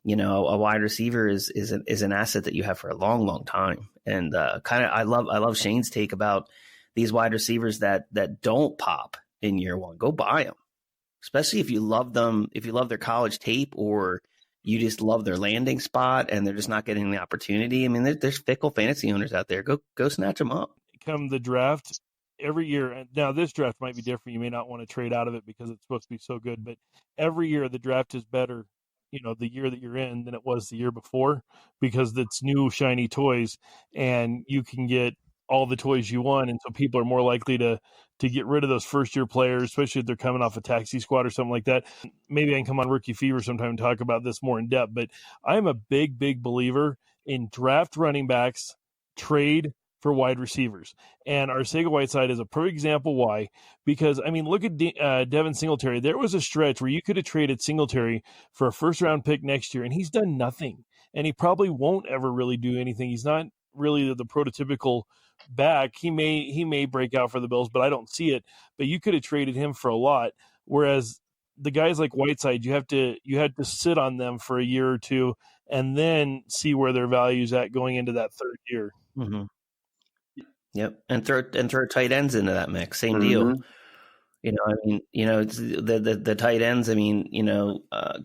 a wide receiver is an asset that you have for a long, long time. And I love Shane's take about these wide receivers that don't pop in year one. Go buy them, especially if you love them, if you love their college tape, or you just love their landing spot and they're just not getting the opportunity. I mean, there's fickle fantasy owners out there. Go snatch them up. Come the draft every year, and now this draft might be different. You may not want to trade out of it because it's supposed to be so good, but every year the draft is better, the year that you're in, than it was the year before, because it's new shiny toys and you can get all the toys you want. And so people are more likely to get rid of those first year players, especially if they're coming off a taxi squad or something like that. Maybe I can come on Rookie Fever sometime and talk about this more in depth, but I'm a big believer in draft running backs, trade for wide receivers. And Arcega-Whiteside is a perfect example why, because I mean, look at Devin Singletary. There was a stretch where you could have traded Singletary for a first round pick next year, and he's done nothing, and he probably won't ever really do anything. He's not really the prototypical back. He may break out for the Bills, but I don't see it. But you could have traded him for a lot, whereas the guys like Whiteside, you had to sit on them for a year or two and then see where their value's at going into that third year. Mm-hmm. Yep, and throw tight ends into that mix. Same deal. It's the tight ends. I mean,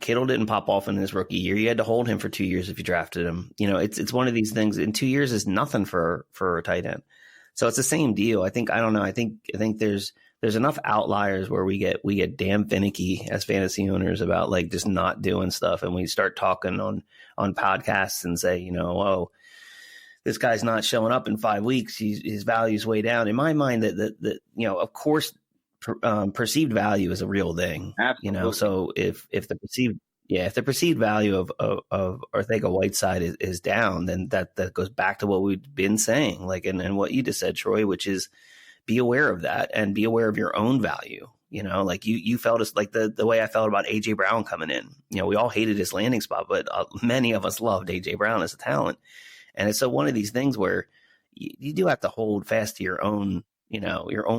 Kittle didn't pop off in his rookie year. You had to hold him for 2 years if you drafted him. It's one of these things. In 2 years is nothing for a tight end. So it's the same deal. I think there's enough outliers where we get damn finicky as fantasy owners about like just not doing stuff, and we start talking on podcasts and say, oh, this guy's not showing up in 5 weeks. His value's way down. In my mind, that of course, perceived value is a real thing. Absolutely. So if the perceived value of Arcega-Whiteside is down, then that goes back to what we've been saying, like and what you just said, Troy, which is be aware of that and be aware of your own value. Like you felt as like the way I felt about AJ Brown coming in. We all hated his landing spot, but many of us loved AJ Brown as a talent. And it's one of these things where you do have to hold fast to your own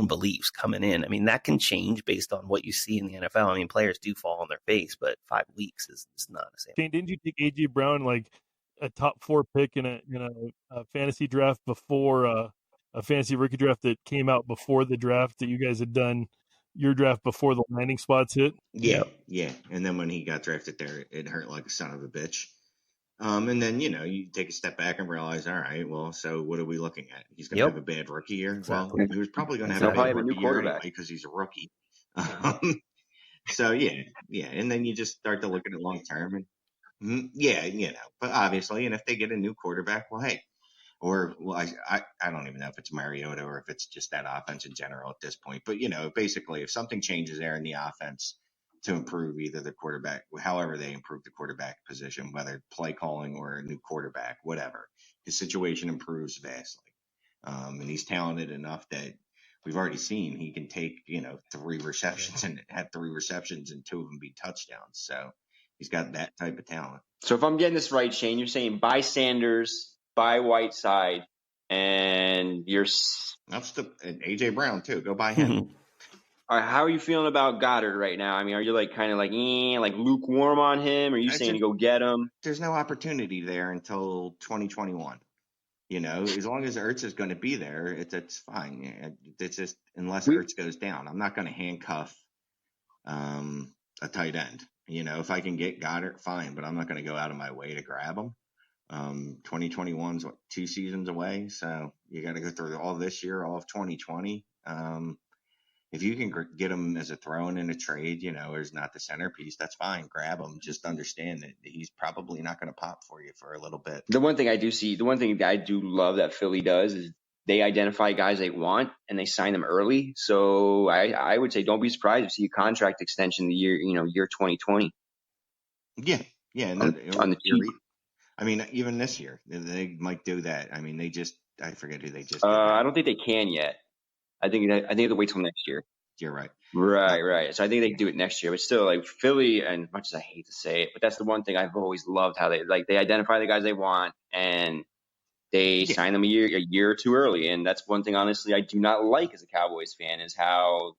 beliefs coming in. I mean, that can change based on what you see in the NFL. I mean, players do fall on their face, but 5 weeks is not the same. Shane, didn't you take AJ Brown like a top 4 pick in a fantasy draft before a fantasy rookie draft that came out before the draft that you guys had done your draft before the landing spots hit? Yeah. And then when he got drafted there, it hurt like a son of a bitch. And then, you take a step back and realize, all right, well, so what are we looking at? He's going to have a bad rookie year. Exactly. Well, he was probably going to have a bad rookie year anyway because he's a rookie. So, yeah. And then you just start to look at it long term. And but obviously, and if they get a new quarterback, well, hey, I don't even know if it's Mariota or if it's just that offense in general at this point. But, basically, if something changes there in the offense to improve either the quarterback, however they improve the quarterback position, whether play calling or a new quarterback, whatever, his situation improves vastly. And he's talented enough that we've already seen he can take, 3 receptions and have 3 receptions and 2 of them be touchdowns. So he's got that type of talent. So if I'm getting this right, Shane, you're saying buy Sanders, buy Whiteside, and and AJ Brown too. Go buy him. All right, how are you feeling about Goddard right now? I mean, are you like kind of like lukewarm on him? Or are you saying to go get him? There's no opportunity there until 2021. As long as Ertz is going to be there, it's fine. It's just unless Ertz goes down, I'm not going to handcuff a tight end. If I can get Goddard, fine, but I'm not going to go out of my way to grab him. 2021's 2 seasons away, so you got to go through all this year, all of 2020. If you can get him as a throw-in in a trade, or is not the centerpiece, that's fine. Grab him. Just understand that he's probably not going to pop for you for a little bit. The one thing I do love that Philly does is they identify guys they want and they sign them early. So I would say don't be surprised if you see a contract extension the year 2020. Yeah. On the cheap. I mean, even this year, they might do that. I mean, I forget who they just did. I don't think they can yet. I think they have to wait till next year. You're right. Right. So I think they can do it next year. But still, like Philly, and as much as I hate to say it, but that's the one thing I've always loved, how they identify the guys they want and they sign them a year or two early. And that's one thing, honestly, I do not like as a Cowboys fan, is how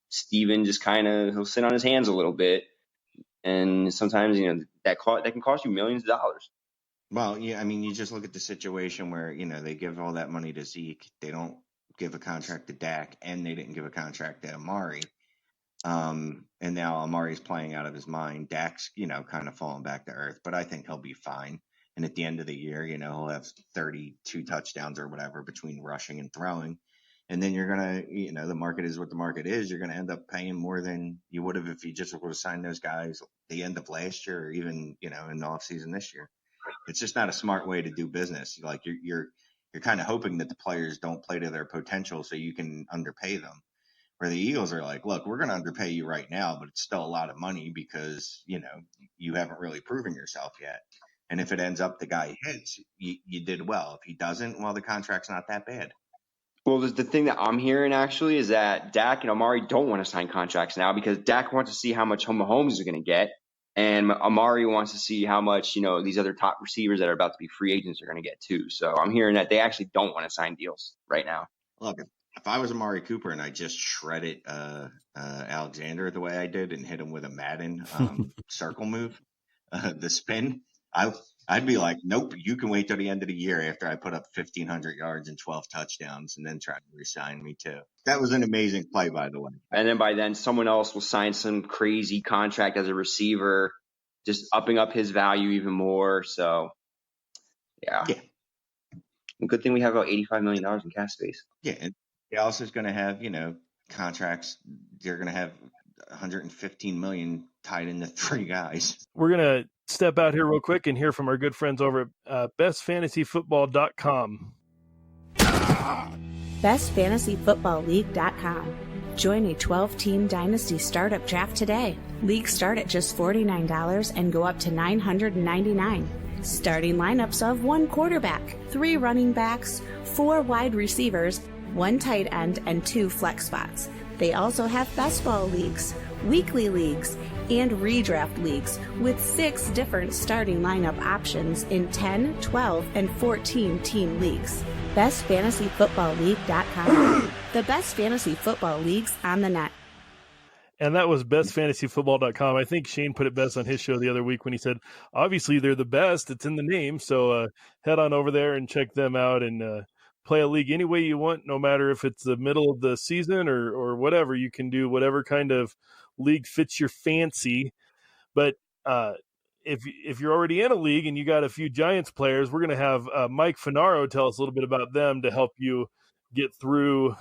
Steven just he'll sit on his hands a little bit. And sometimes, that can cost you millions of dollars. Well, yeah, I mean, you just look at the situation where, they give all that money to Zeke. They don't give a contract to Dak, and they didn't give a contract to Amari. And now Amari's playing out of his mind. Dak's, kind of falling back to earth, but I think he'll be fine. And at the end of the year, he'll have 32 touchdowns or whatever between rushing and throwing. And then you're going to, the market is what the market is. You're going to end up paying more than you would have if you just would have signed those guys the end of last year or even, in the offseason this year. It's just not a smart way to do business. Like you're kind of hoping that the players don't play to their potential so you can underpay them. Where the Eagles are like, look, we're going to underpay you right now, but it's still a lot of money because, you haven't really proven yourself yet. And if it ends up the guy hits, you did well. If he doesn't, well, the contract's not that bad. Well, the thing that I'm hearing actually is that Dak and Amari don't want to sign contracts now because Dak wants to see how much Mahomes is going to get. And Amari wants to see how much, these other top receivers that are about to be free agents are going to get too. So I'm hearing that they actually don't want to sign deals right now. Look, if I was Amari Cooper and I just shredded Alexander the way I did and hit him with a Madden circle move, the spin, I'd be like, nope, you can wait till the end of the year after I put up 1,500 yards and 12 touchdowns and then try to re-sign me too. That was an amazing play, by the way. And then by then, someone else will sign some crazy contract as a receiver, just upping up his value even more. So, yeah. Good thing we have about $85 million in cap space. Yeah, and Dallas is going to have, contracts. They're going to have $115 million tied into 3 guys. We're going to step out here real quick and hear from our good friends over at bestfantasyfootball.com. bestfantasyfootballleague.com. Join a 12-team dynasty startup draft today. Leagues start at just $49 and go up to $999. Starting lineups of 1 quarterback, 3 running backs, 4 wide receivers, 1 tight end, and 2 flex spots. They also have best ball leagues, weekly leagues, and redraft leagues with 6 different starting lineup options in 10, 12, and 14 team leagues. bestfantasyfootballleague.com. The best fantasy football leagues on the net. And that was bestfantasyfootball.com. I think Shane put it best on his show the other week when he said, obviously they're the best. It's in the name. So head on over there and check them out and play a league any way you want, no matter if it's the middle of the season or whatever. You can do whatever kind of league fits your fancy. But if you're already in a league and you got a few Giants players, we're going to have Mike Fanaro tell us a little bit about them to help you get through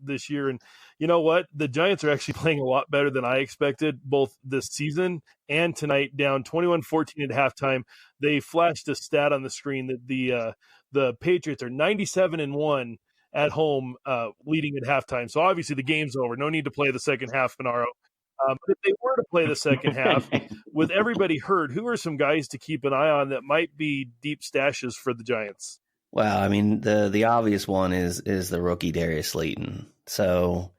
this year. And you know what? The Giants are actually playing a lot better than I expected, both this season and tonight, down 21-14 at halftime. They flashed a stat on the screen that the Patriots are 97-1 at home, leading at halftime. So obviously the game's over. No need to play the second half, Fanaro. But if they were to play the second half, with everybody hurt, who are some guys to keep an eye on that might be deep stashes for the Giants? Well, I mean, the obvious one is the rookie Darius Slayton. So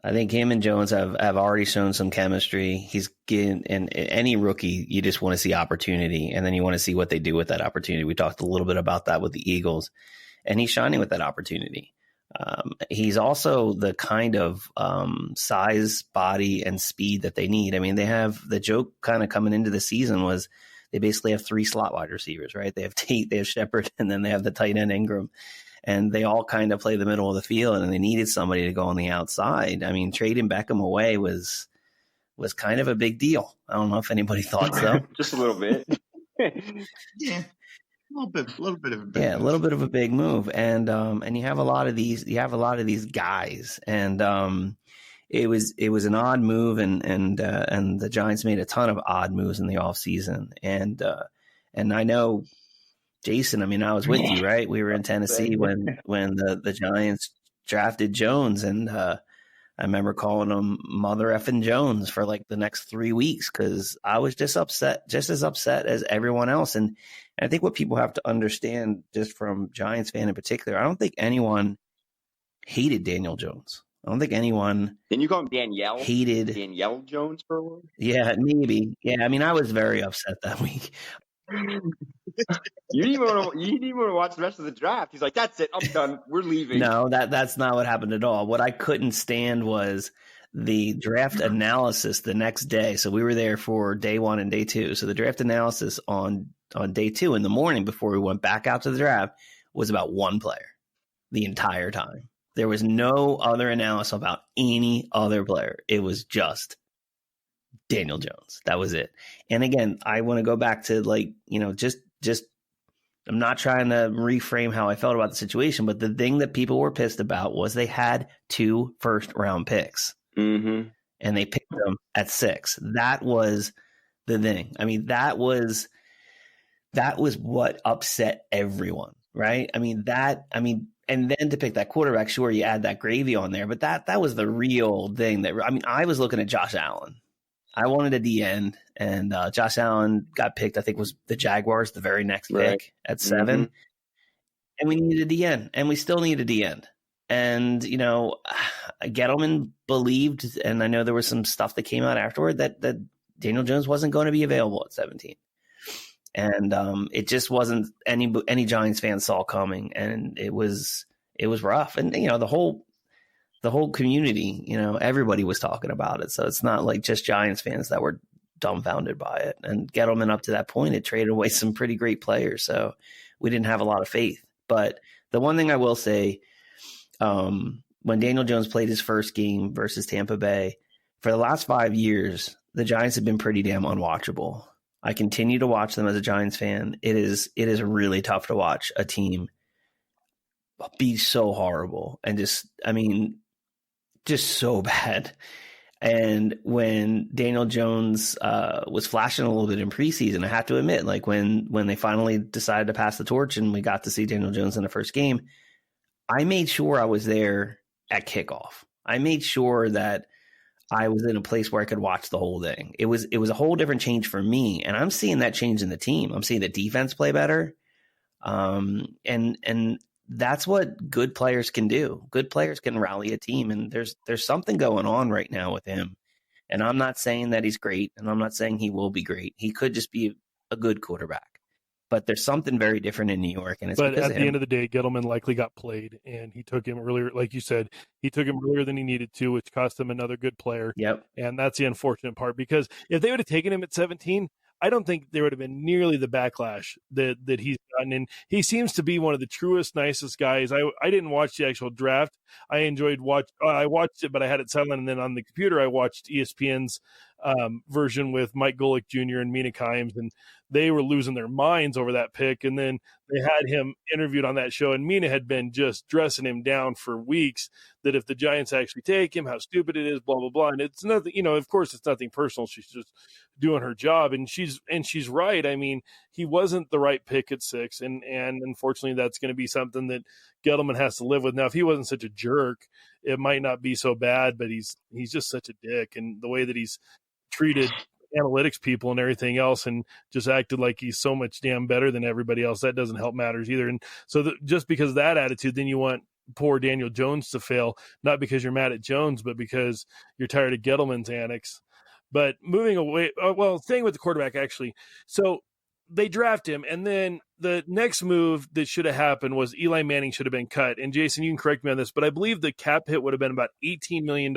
I think him and Jones have already shown some chemistry. He's getting, and any rookie, you just want to see opportunity, and then you want to see what they do with that opportunity. We talked a little bit about that with the Eagles, and he's shining with that opportunity. He's also the kind of size, body, and speed that they need. I mean, they have the joke kind of coming into the season was they basically have 3 slot wide receivers, right? They have Tate, they have Shepard, and then they have the tight end Ingram. And they all kind of play the middle of the field, and they needed somebody to go on the outside. I mean, trading Beckham away was kind of a big deal. I don't know if anybody thought so. Just a little bit. Yeah. A little bit of a big yeah, move. A little bit of a big move. And you have a lot of these guys. And it was an odd move, and the Giants made a ton of odd moves in the offseason. And I know, Jason, I mean, I was with you, right? We were in Tennessee when the Giants drafted Jones, and I remember calling him Mother effing Jones for like the next 3 weeks because I was just as upset as everyone else. And I think what people have to understand, just from Giants fan in particular, I don't think anyone hated Daniel Jones. I don't think anyone. Didn't you call him Danielle? Hated Danielle Jones for a while? Yeah, maybe. Yeah, I mean, I was very upset that week. You didn't even want to watch the rest of the draft. He's like, "That's it, I'm done. We're leaving." No, that's not what happened at all. What I couldn't stand was the draft analysis the next day. So we were there for day 1 and day 2. So the draft analysis on day 2 in the morning before we went back out to the draft was about one player the entire time. There was no other analysis about any other player. It was just Daniel Jones. That was it. And again, I want to go back to just I'm not trying to reframe how I felt about the situation, but the thing that people were pissed about was they had 2 first-round picks. Mm-hmm. And they picked them at 6. That was the thing. I mean, that was what upset everyone, right? And then to pick that quarterback, sure, you add that gravy on there, but that was the real thing. I was looking at Josh Allen. I wanted a D end, and Josh Allen got picked, I think was the Jaguars, the very next pick at 7. Mm-hmm. And we needed a D end, and we still need a D end. And, Gettleman believed, and I know there was some stuff that came out afterward, that Daniel Jones wasn't going to be available at 17. And it just wasn't any Giants fan saw coming, and it was rough. And, the whole community, everybody was talking about it. So it's not like just Giants fans that were dumbfounded by it. And Gettleman, up to that point, had traded away some pretty great players. So we didn't have a lot of faith. But the one thing I will say, when Daniel Jones played his first game versus Tampa Bay, for the last 5 years, the Giants have been pretty damn unwatchable. I continue to watch them as a Giants fan. It is really tough to watch a team be so horrible and just so bad. And when Daniel Jones was flashing a little bit in preseason, I have to admit, like when they finally decided to pass the torch and we got to see Daniel Jones in the first game, I made sure I was there at kickoff. I made sure that I was in a place where I could watch the whole thing. It was a whole different change for me, and I'm seeing that change in the team. I'm seeing the defense play better, and that's what good players can do. Good players can rally a team, and there's something going on right now with him. And I'm not saying that he's great, and I'm not saying he will be great. He could just be a good quarterback. But there's something very different in New York, and it's but because at the end of the day, Gettleman likely got played, and he took him earlier. Like you said, he took him earlier than he needed to, which cost him another good player. Yep. And that's the unfortunate part, because if they would have taken him at 17, I don't think there would have been nearly the backlash that he's gotten. And he seems to be one of the truest, nicest guys. I didn't watch the actual draft. I watched it, but I had it silent. And then on the computer, I watched ESPN's version with Mike Golick Jr. and Mina Kimes, and they were losing their minds over that pick. And then they had him interviewed on that show, and Mina had been just dressing him down for weeks, that if the Giants actually take him, how stupid it is, blah, blah, blah. And it's nothing, of course it's nothing personal. She's just doing her job, and she's right. I mean, he wasn't the right pick at 6, and unfortunately that's going to be something that Gettleman has to live with. Now, if he wasn't such a jerk, it might not be so bad, but he's just such a dick, and the way that he's treated analytics people and everything else, and just acted like he's so much damn better than everybody else, that doesn't help matters either. And so just because of that attitude, then you want poor Daniel Jones to fail, not because you're mad at Jones, but because you're tired of Gettleman's antics. But moving away, staying with the quarterback, actually. So they draft him, and then the next move that should have happened was Eli Manning should have been cut. And Jason, you can correct me on this, but I believe the cap hit would have been about $18 million.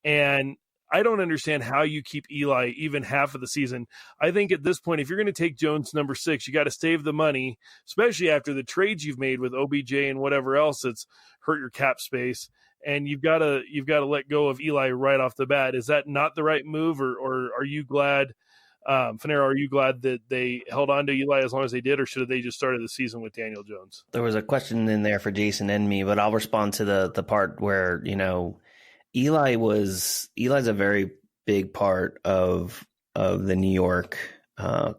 And I don't understand how you keep Eli even half of the season. I think at this point, if you're going to take Jones number 6, you got to save the money, especially after the trades you've made with OBJ and whatever else that's hurt your cap space. And you've got to let go of Eli right off the bat. Is that not the right move, or are you glad, Fanaro? Are you glad that they held on to Eli as long as they did, or should have they just started the season with Daniel Jones? There was a question in there for Jason and me, but I'll respond to the part where Eli's a very big part of the New York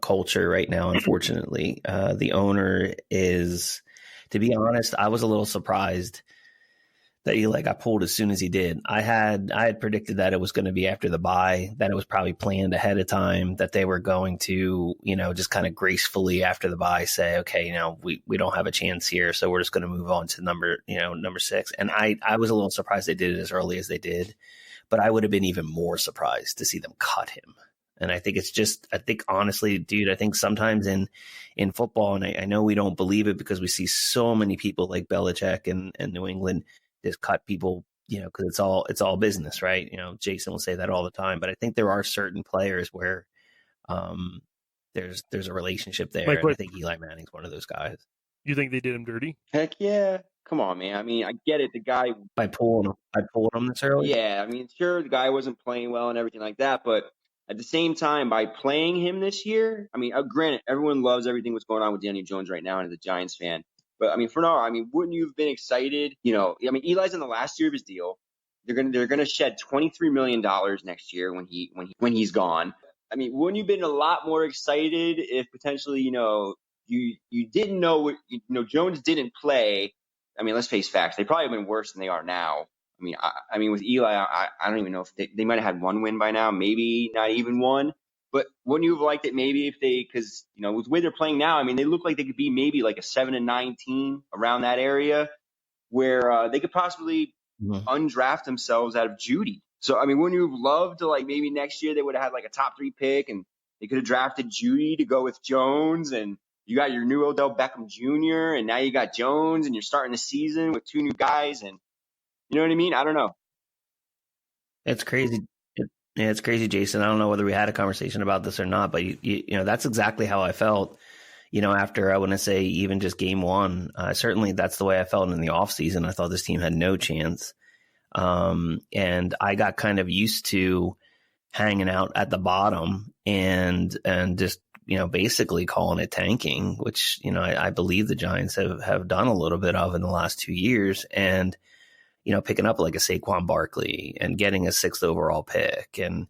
culture right now. Unfortunately, the owner is, to be honest, I was a little surprised that Eli got pulled as soon as he did. I had predicted that it was going to be after the bye, that it was probably planned ahead of time, that they were going to, just kind of gracefully after the bye say, okay, we don't have a chance here, so we're just going to move on to number 6. And I was a little surprised they did it as early as they did, but I would have been even more surprised to see them cut him. And I think honestly, dude, I think sometimes in football, and I know we don't believe it because we see so many people like Belichick and New England just cut people, because it's all business, right? Jason will say that all the time, but I think there are certain players where there's a relationship there. Like and I think Eli Manning's one of those guys. You think they did him dirty? Heck yeah. Come on, man. I mean, I get it. The guy by pulling him this early. Yeah, I mean, sure, the guy wasn't playing well and everything like that, but at the same time, by playing him this year, I mean, granted, everyone loves everything that's going on with Daniel Jones right now and as a Giants fan. But I mean, wouldn't you have been excited? Eli's in the last year of his deal. They're gonna shed $23 million next year when he's gone. I mean, wouldn't you have been a lot more excited if potentially, you didn't know Jones didn't play? I mean, let's face facts. They probably have been worse than they are now. I mean, with Eli, I don't even know if they might have had one win by now, maybe not even one. But wouldn't you have liked it maybe if because with the way they're playing now, I mean, they look like they could be maybe like a 7-9 team around that area where they could possibly undraft themselves out of Judy. So, I mean, wouldn't you have loved to maybe next year they would have had a top 3 pick and they could have drafted Judy to go with Jones, and you got your new Odell Beckham Jr. and now you got Jones and you're starting the season with 2 new guys, and you know what I mean? I don't know. It's crazy. It's crazy, Jason. I don't know whether we had a conversation about this or not, but that's exactly how I felt. After, I wouldn't say even just game 1. Certainly, that's the way I felt in the offseason. I thought this team had no chance, and I got kind of used to hanging out at the bottom and just basically calling it tanking, which I believe the Giants have done a little bit of in the last 2 years, and picking up like a Saquon Barkley and getting a 6th overall pick and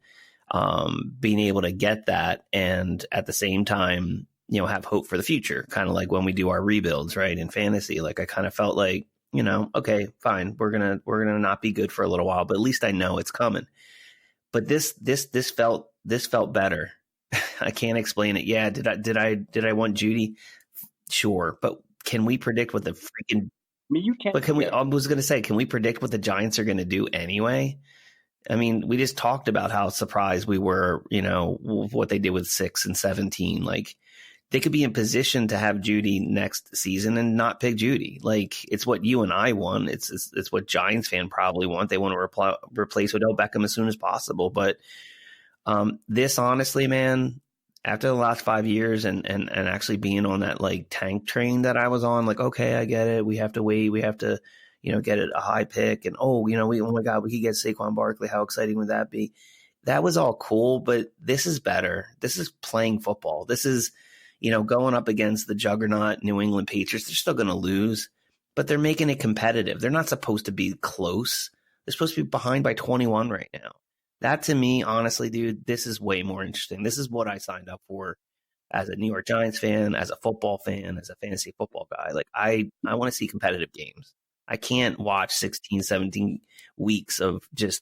being able to get that, and at the same time, have hope for the future, kind of like when we do our rebuilds, right, in fantasy. Like I kind of felt like, okay, fine, we're gonna not be good for a little while, but at least I know it's coming. But this felt better. I can't explain it. Yeah, did I want Judy? Sure, but can we predict what the freaking you can't. But I was going to say, can we predict what the Giants are going to do anyway? I mean, we just talked about how surprised we were, what they did with 6 and 17. Like, they could be in position to have Judy next season and not pick Judy. Like, it's what you and I want. It's what Giants fan probably want. They want to replace Odell Beckham as soon as possible. But this, honestly, man, after the last 5 years and actually being on that tank train that I was on, okay, I get it. We have to wait. We have to, get it a high pick. And, oh my God, we could get Saquon Barkley. How exciting would that be? That was all cool, but this is better. This is playing football. This is, going up against the juggernaut New England Patriots. They're still going to lose, but they're making it competitive. They're not supposed to be close. They're supposed to be behind by 21 right now. That, to me, honestly, dude, this is way more interesting. This is what I signed up for as a New York Giants fan, as a football fan, as a fantasy football guy. I want to see competitive games. I can't watch 16, 17 weeks of just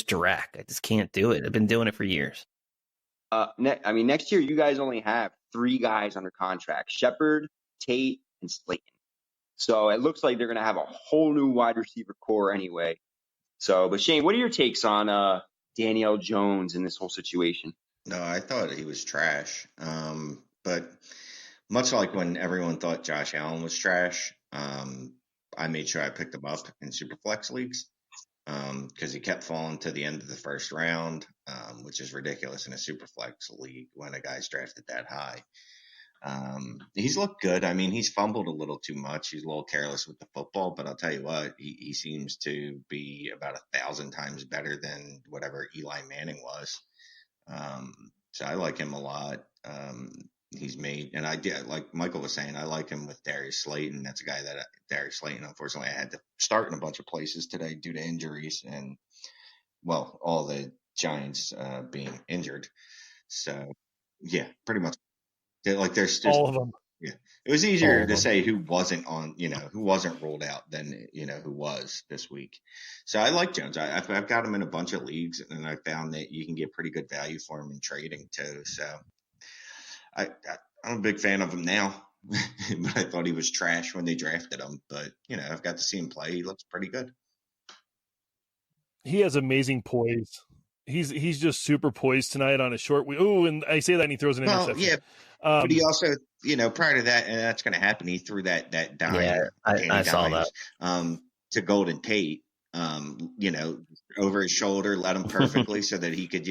direct. I just can't do it. I've been doing it for years. Next year you guys only have 3 guys under contract: Shepard, Tate, and Slayton. So it looks like they're going to have a whole new wide receiver core anyway. So, but Shane, what are your takes on Daniel Jones in this whole situation? No, I thought he was trash. But much like when everyone thought Josh Allen was trash, I made sure I picked him up in Superflex leagues. because he kept falling to the end of the first round, which is ridiculous in a super flex league when a guy's drafted that high. He's looked good. I mean, he's fumbled a little too much. He's a little careless with the football, but I'll tell you what, he seems to be about 1,000 times better than whatever Eli Manning was. So I like him a lot. He's made, and I did, like Michael was saying, I like him with Darius Slayton. That's a guy that Darius Slayton, unfortunately, I had to start in a bunch of places today due to injuries and, well, all the Giants being injured. So, yeah, pretty much. Like there's just all of them. Yeah, it was easier to say who wasn't on, who wasn't rolled out than who was this week. So I like Jones. I've got him in a bunch of leagues, and I found that you can get pretty good value for him in trading too. So I'm a big fan of him now. But I thought he was trash when they drafted him. But I've got to see him play. He looks pretty good. He has amazing poise. He's just super poised tonight on a short week. Oh, and I say that and he throws an interception. Yeah, but he also, prior to that, and that's going to happen. He threw that dime. Yeah, I saw that. To Golden Tate, over his shoulder, let him perfectly so that he could,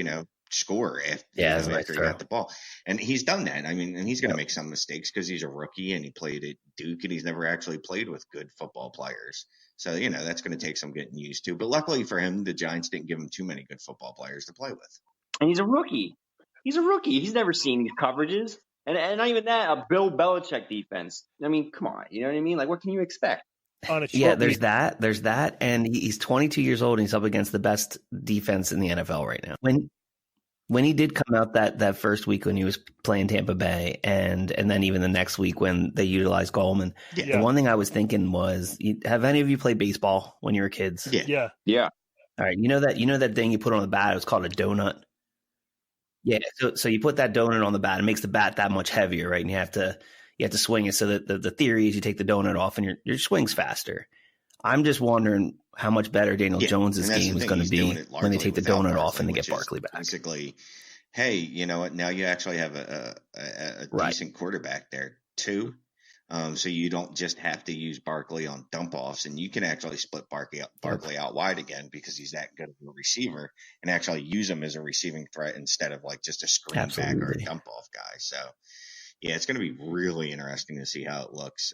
score after he got the ball. And he's done that. I mean, and he's going to make some mistakes because he's a rookie and he played at Duke and he's never actually played with good football players. So, that's going to take some getting used to. But luckily for him, the Giants didn't give him too many good football players to play with. And he's a rookie. He's never seen these coverages. And not even that, a Bill Belichick defense. I mean, come on. You know what I mean? Like, what can you expect? There's that. And he's 22 years old and he's up against the best defense in the NFL right now. When he did come out that first week when he was playing Tampa Bay and then even the next week when they utilized Goldman, the one thing I was thinking was, have any of you played baseball when you were kids? Yeah. All right. You know that thing you put on the bat, it was called a donut. Yeah. So you put that donut on the bat, it makes the bat that much heavier, right? And you have to swing it. So that the theory is you take the donut off and your swing's faster. I'm just wondering how much better Daniel Jones's game is going to be when they take the donut off and they get Barkley back. Basically, hey, you know what? Now you actually have a decent quarterback there too. So you don't just have to use Barkley on dump offs, and you can actually split Barkley out wide again because he's that good of a receiver, and actually use him as a receiving threat instead of like just a screen back or a dump off guy. So yeah, it's going to be really interesting to see how it looks.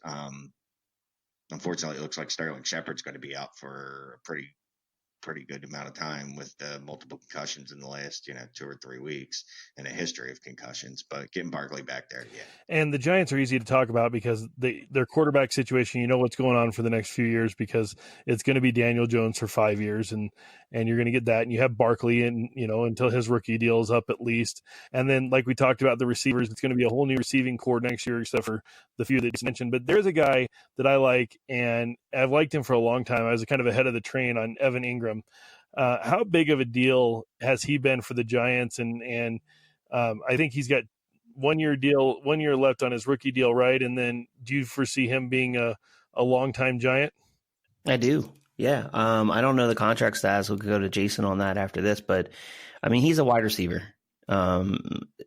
Unfortunately, it looks like Sterling Shepard's going to be out for a pretty good amount of time with multiple concussions in the last 2 or 3 weeks and a history of concussions. But getting Barkley back there, yeah. And the Giants are easy to talk about because their quarterback situation, what's going on for the next few years because it's going to be Daniel Jones for 5 years and you're going to get that. And you have Barkley and, until his rookie deal is up at least. And then like we talked about the receivers, it's going to be a whole new receiving core next year, except for the few that you mentioned. But there's a guy that I like, and I've liked him for a long time. I was kind of ahead of the train on Evan Ingram. How big of a deal has he been for the Giants? And I think he's got 1 year deal, 1 year left on his rookie deal, right? And then do you foresee him being a longtime Giant? I do. Yeah. I don't know the contract status. We'll go to Jason on that after this, but I mean, he's a wide receiver.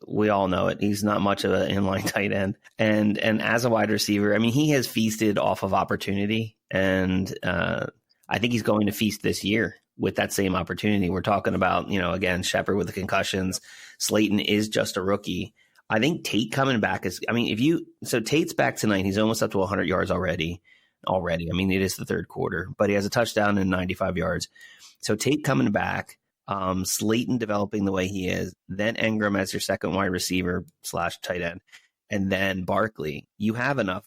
We all know it. He's not much of an inline tight end. And as a wide receiver, I mean, he has feasted off of opportunity, and I think he's going to feast this year with that same opportunity. We're talking about, again, Shepard with the concussions. Slayton is just a rookie. I think Tate coming back so Tate's back tonight. He's almost up to 100 yards already. I mean, it is the third quarter, but he has a touchdown and 95 yards. So Tate coming back, Slayton developing the way he is, then Ingram as your second wide receiver / tight end, and then Barkley. You have enough.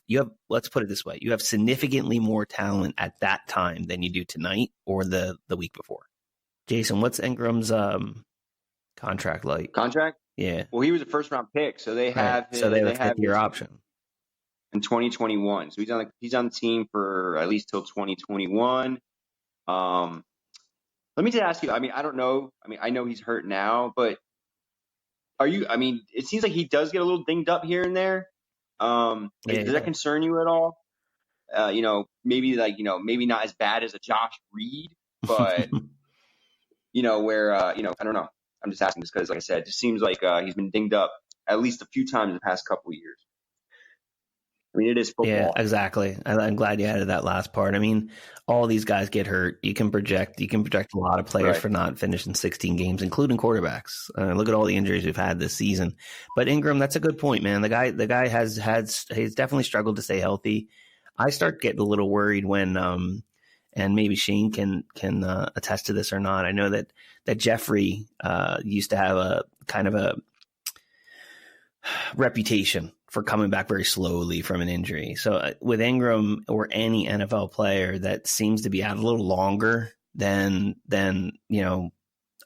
Let's put it this way. You have significantly more talent at that time than you do tonight or the week before. Jason, what's Ingram's contract like? Contract? Yeah. Well, he was a first round pick, so they have his, so they have your option in 2021. So he's on the team for at least till 2021. Let me just ask you. I mean, I don't know. I mean, I know he's hurt now, but it seems like he does get a little dinged up here and there. Does that concern you at all? Maybe not as bad as a Josh Reed, but I don't know. I'm just asking this because, like I said, it just seems like he's been dinged up at least a few times in the past couple of years. I mean, it is football. Yeah, exactly. I'm glad you added that last part. I mean, all these guys get hurt. You can project a lot of players Right. for not finishing 16 games, including quarterbacks. Look at all the injuries we've had this season. But Ingram, that's a good point, man. The guy has he's definitely struggled to stay healthy. I start getting a little worried when and maybe Shane can attest to this or not. I know that Jeffrey used to have a kind of a reputation for coming back very slowly from an injury. So with Ingram or any NFL player that seems to be out a little longer than a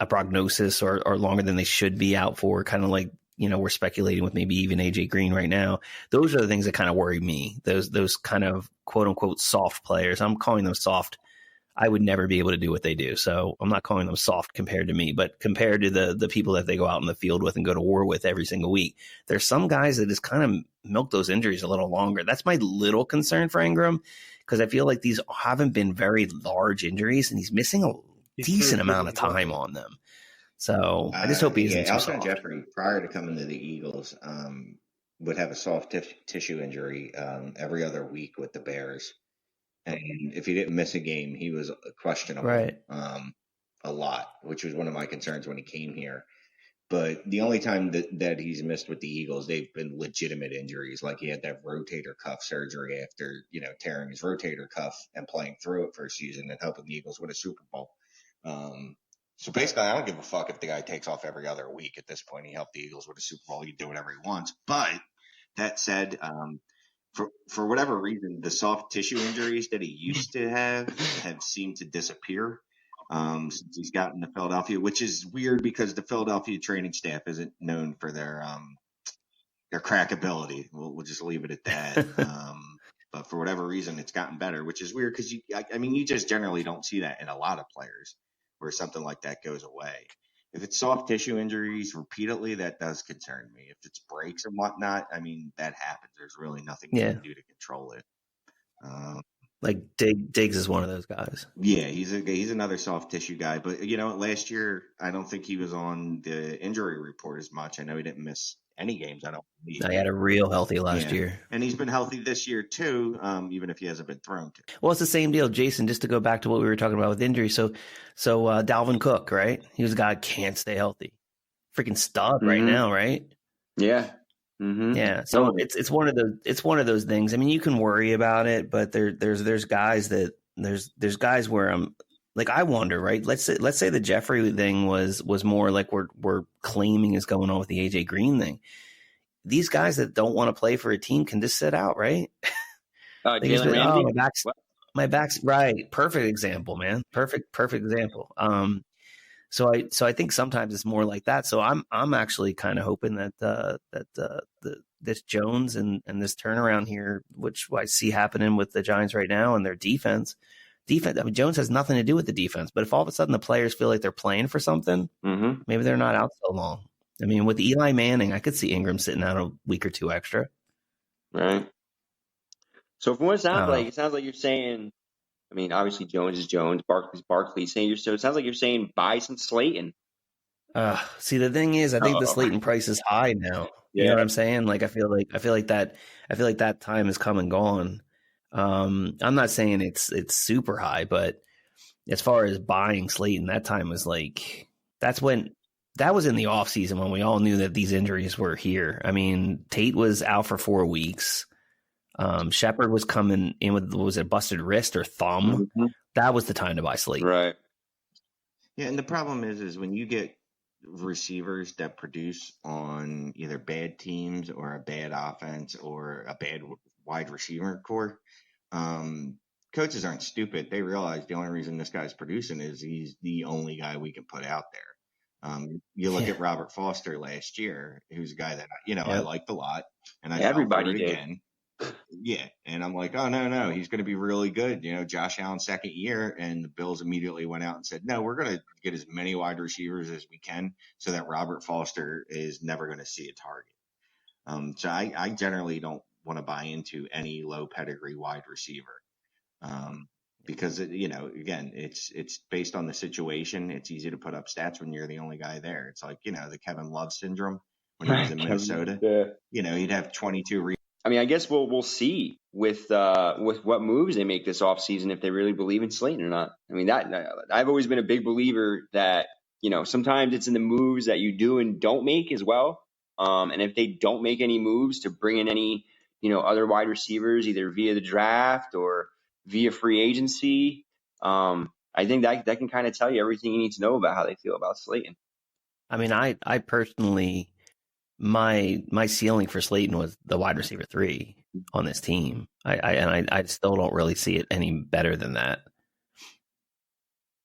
prognosis or longer than they should be out for, kind of like, we're speculating with maybe even AJ Green right now. Those are the things that kind of worry me. Those kind of quote unquote soft players. I'm calling them soft. I would never be able to do what they do. So I'm not calling them soft compared to me, but compared to the people that they go out in the field with and go to war with every single week. There's some guys that just kind of milk those injuries a little longer. That's my little concern for Ingram, because I feel like these haven't been very large injuries and he's missing a decent amount of time on them. So I just hope he isn't too Alshon soft. Jeffrey, prior to coming to the Eagles, would have a soft tissue injury every other week with the Bears. And if he didn't miss a game, he was questionable a lot, which was one of my concerns when he came here. But the only time that he's missed with the Eagles, they've been legitimate injuries. Like he had that rotator cuff surgery after, tearing his rotator cuff and playing through it for a season and helping the Eagles win a Super Bowl. So basically, I don't give a fuck if the guy takes off every other week at this point. He helped the Eagles win a Super Bowl. He can do whatever he wants. But that said, for whatever reason, the soft tissue injuries that he used to have seemed to disappear since he's gotten to Philadelphia, which is weird because the Philadelphia training staff isn't known for their crackability. We'll just leave it at that. But for whatever reason, it's gotten better, which is weird because you just generally don't see that in a lot of players where something like that goes away. If it's soft tissue injuries repeatedly, that does concern me. If it's breaks and whatnot, that happens. There's really nothing you can do to control it. Like Diggs is one of those guys. Yeah, he's another soft tissue guy. But last year I don't think he was on the injury report as much. I know he didn't miss any games. I don't believe. He had a real healthy last year, and he's been healthy this year too. Even if he hasn't been thrown to. Well, it's the same deal, Jason. Just to go back to what we were talking about with injuries. So Dalvin Cook, right? He was a guy who can't stay healthy. Freaking stud right now, right? Yeah. Mm-hmm. Yeah. So it's one of those things. I mean, you can worry about it, but there's guys there's guys where I'm like, I wonder, right? Let's say the Jeffrey thing was more like we're claiming is going on with the AJ Green thing. These guys that don't want to play for a team can just sit out, right? Jalen Ramsey. My back's right. Perfect example, man. Perfect example. So I think sometimes it's more like that. So I'm actually kind of hoping that this Jones and this turnaround here, which I see happening with the Giants right now and their defense. Jones has nothing to do with the defense, but if all of a sudden the players feel like they're playing for something, maybe they're not out so long. I mean, with Eli Manning, I could see Ingram sitting out a week or two extra. Right. So from what it sounds like you're saying, obviously Jones is Jones, Barkley's Barkley. So it sounds like you're saying buy some Slayton. See, the thing is, I think the Slayton price is high now. You know what I'm saying? Like, I feel like that time has come and gone. I'm not saying it's super high, but as far as buying Slayton, that time was like, that was in the off season when we all knew that these injuries were here. I mean, Tate was out for 4 weeks. Shepard was coming in with, was it a busted wrist or thumb? That was the time to buy Slayton. Right. Yeah, and the problem is when you get receivers that produce on either bad teams or a bad offense or a bad wide receiver core, coaches aren't stupid. They realize the only reason this guy's producing is he's the only guy we can put out there. You look at Robert Foster last year, who's a guy that I liked a lot, and I everybody did again. Yeah, and I'm like, oh no, he's going to be really good. Josh Allen's second year, and the Bills immediately went out and said, no, we're going to get as many wide receivers as we can, so that Robert Foster is never going to see a target. So I generally don't want to buy into any low pedigree wide receiver. Because again, it's based on the situation. It's easy to put up stats when you're the only guy there. It's like, the Kevin Love syndrome when he was in Minnesota. He'd have 22 I mean, I guess we'll see with what moves they make this offseason if they really believe in Slayton or not. I mean, that I've always been a big believer that, you know, sometimes it's in the moves that you do and don't make as well. And if they don't make any moves to bring in any, you know, other wide receivers, either via the draft or via free agency, I think that can kind of tell you everything you need to know about how they feel about Slayton. I mean, I personally, my ceiling for Slayton was the wide receiver 3 on this team. I still don't really see it any better than that.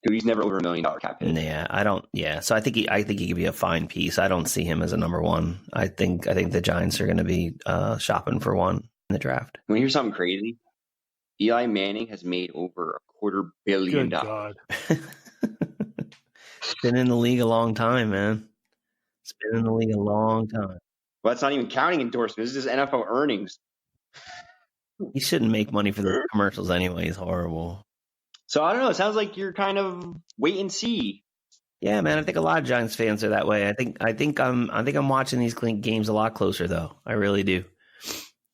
Dude, he's never over $1 million cap hit. Yeah, I don't. Yeah, so I think he could be a fine piece. I don't see him as a number 1. I think the Giants are going to be shopping for one in the draft. Want to hear something crazy? Eli Manning has made over $250 million. Good God. Been in the league a long time, man. It's been in the league a long time. Well, that's not even counting endorsements. This is NFL earnings. He shouldn't make money for the commercials anyway. He's horrible. So I don't know. It sounds like you're kind of wait and see. Yeah, man. I think a lot of Giants fans are that way. I think I'm watching these games a lot closer, though. I really do.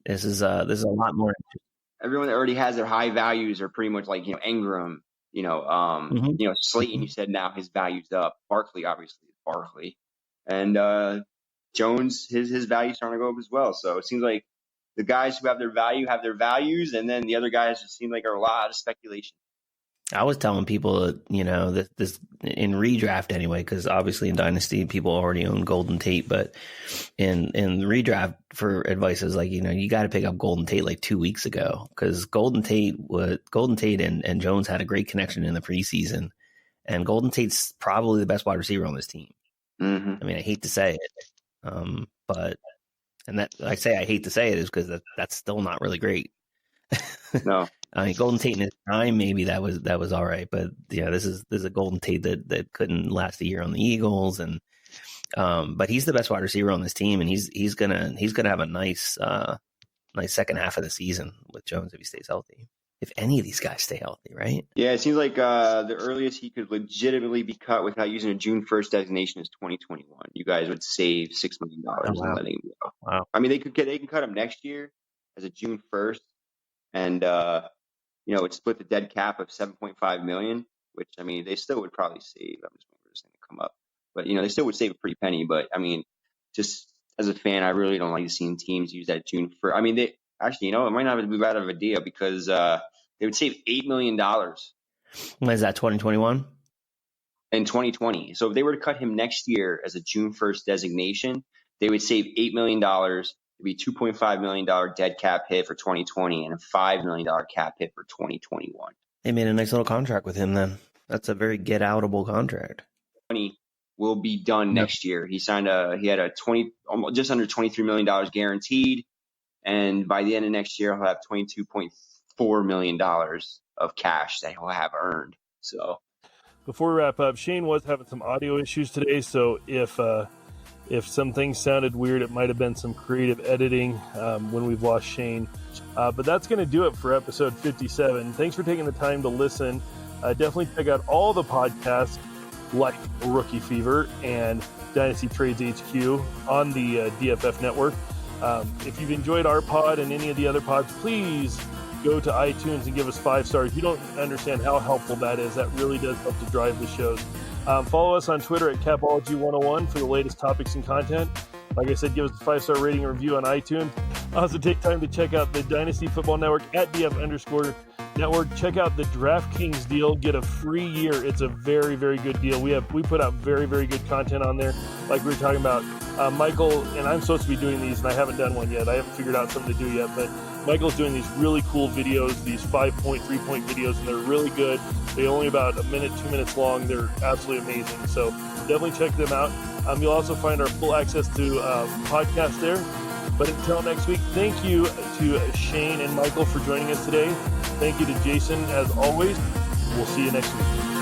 This is a lot more. Everyone that already has their high values are pretty much like, you know, Ingram. You know, Slayton. You said now his value's up. Barkley, obviously, and Jones, his value's starting to go up as well. So it seems like the guys who have their value have their values, and then the other guys just seem like are a lot of speculation. I was telling people, you know, that this in redraft anyway, because obviously in Dynasty people already own Golden Tate, but in redraft for advice is like, you know, you got to pick up Golden Tate like 2 weeks ago because Golden Tate and Jones had a great connection in the preseason, and Golden Tate's probably the best wide receiver on this team. Mm-hmm. I mean, I hate to say it, but that I say I hate to say it is because that's still not really great. No. I mean, Golden Tate in his time, maybe that was all right, but yeah, this is a Golden Tate that couldn't last a year on the Eagles, and but he's the best wide receiver on this team, and he's gonna have a nice second half of the season with Jones if he stays healthy. If any of these guys stay healthy, right? Yeah, it seems like the earliest he could legitimately be cut without using a June 1st designation is 2021. You guys would save $6 million in letting him go. Wow. I mean, they can cut him next year as a June 1st, and you know, it split the dead cap of $7.5 million, which, I mean, they still would probably save. I'm just waiting for this thing to come up. But, you know, they still would save a pretty penny. But, I mean, just as a fan, I really don't like seeing teams use that June 1st. I mean, they actually, you know, it might not be bad of a deal because they would save $8 million. When is that, 2021? In 2020. So if they were to cut him next year as a June 1st designation, they would save $8 million. It'd be $2.5 million dead cap hit for 2020 and a $5 million cap hit for 2021. They made a nice little contract with him then. That's a very get-outable contract. Money will be done next year. He signed he had just under $23 million guaranteed. And by the end of next year, he'll have $22.4 million of cash that he'll have earned. So before we wrap up, Shane was having some audio issues today. So if some things sounded weird, it might have been some creative editing when we've lost Shane. But that's going to do it for episode 57. Thanks for taking the time to listen. Definitely check out all the podcasts like Rookie Fever and Dynasty Trades HQ on the DFF network. If you've enjoyed our pod and any of the other pods, please go to iTunes and give us 5 stars. You don't understand how helpful that is. That really does help to drive the shows. Follow us on Twitter at Capology 101 for the latest topics and content. Like I said, give us a 5-star rating and review on iTunes. Also, take time to check out the Dynasty Football Network at DF_network. Check out the DraftKings deal. Get a free year. It's a very, very good deal. We put out very, very good content on there. Like we were talking about, Michael, and I'm supposed to be doing these, and I haven't done one yet. I haven't figured out something to do yet, but Michael's doing these really cool videos, these 5-point, 3-point videos, and they're really good. They're only about 1 minute, 2 minutes long. They're absolutely amazing. So definitely check them out. You'll also find our full access to podcasts there. But until next week, thank you to Shane and Michael for joining us today. Thank you to Jason, as always. We'll see you next week.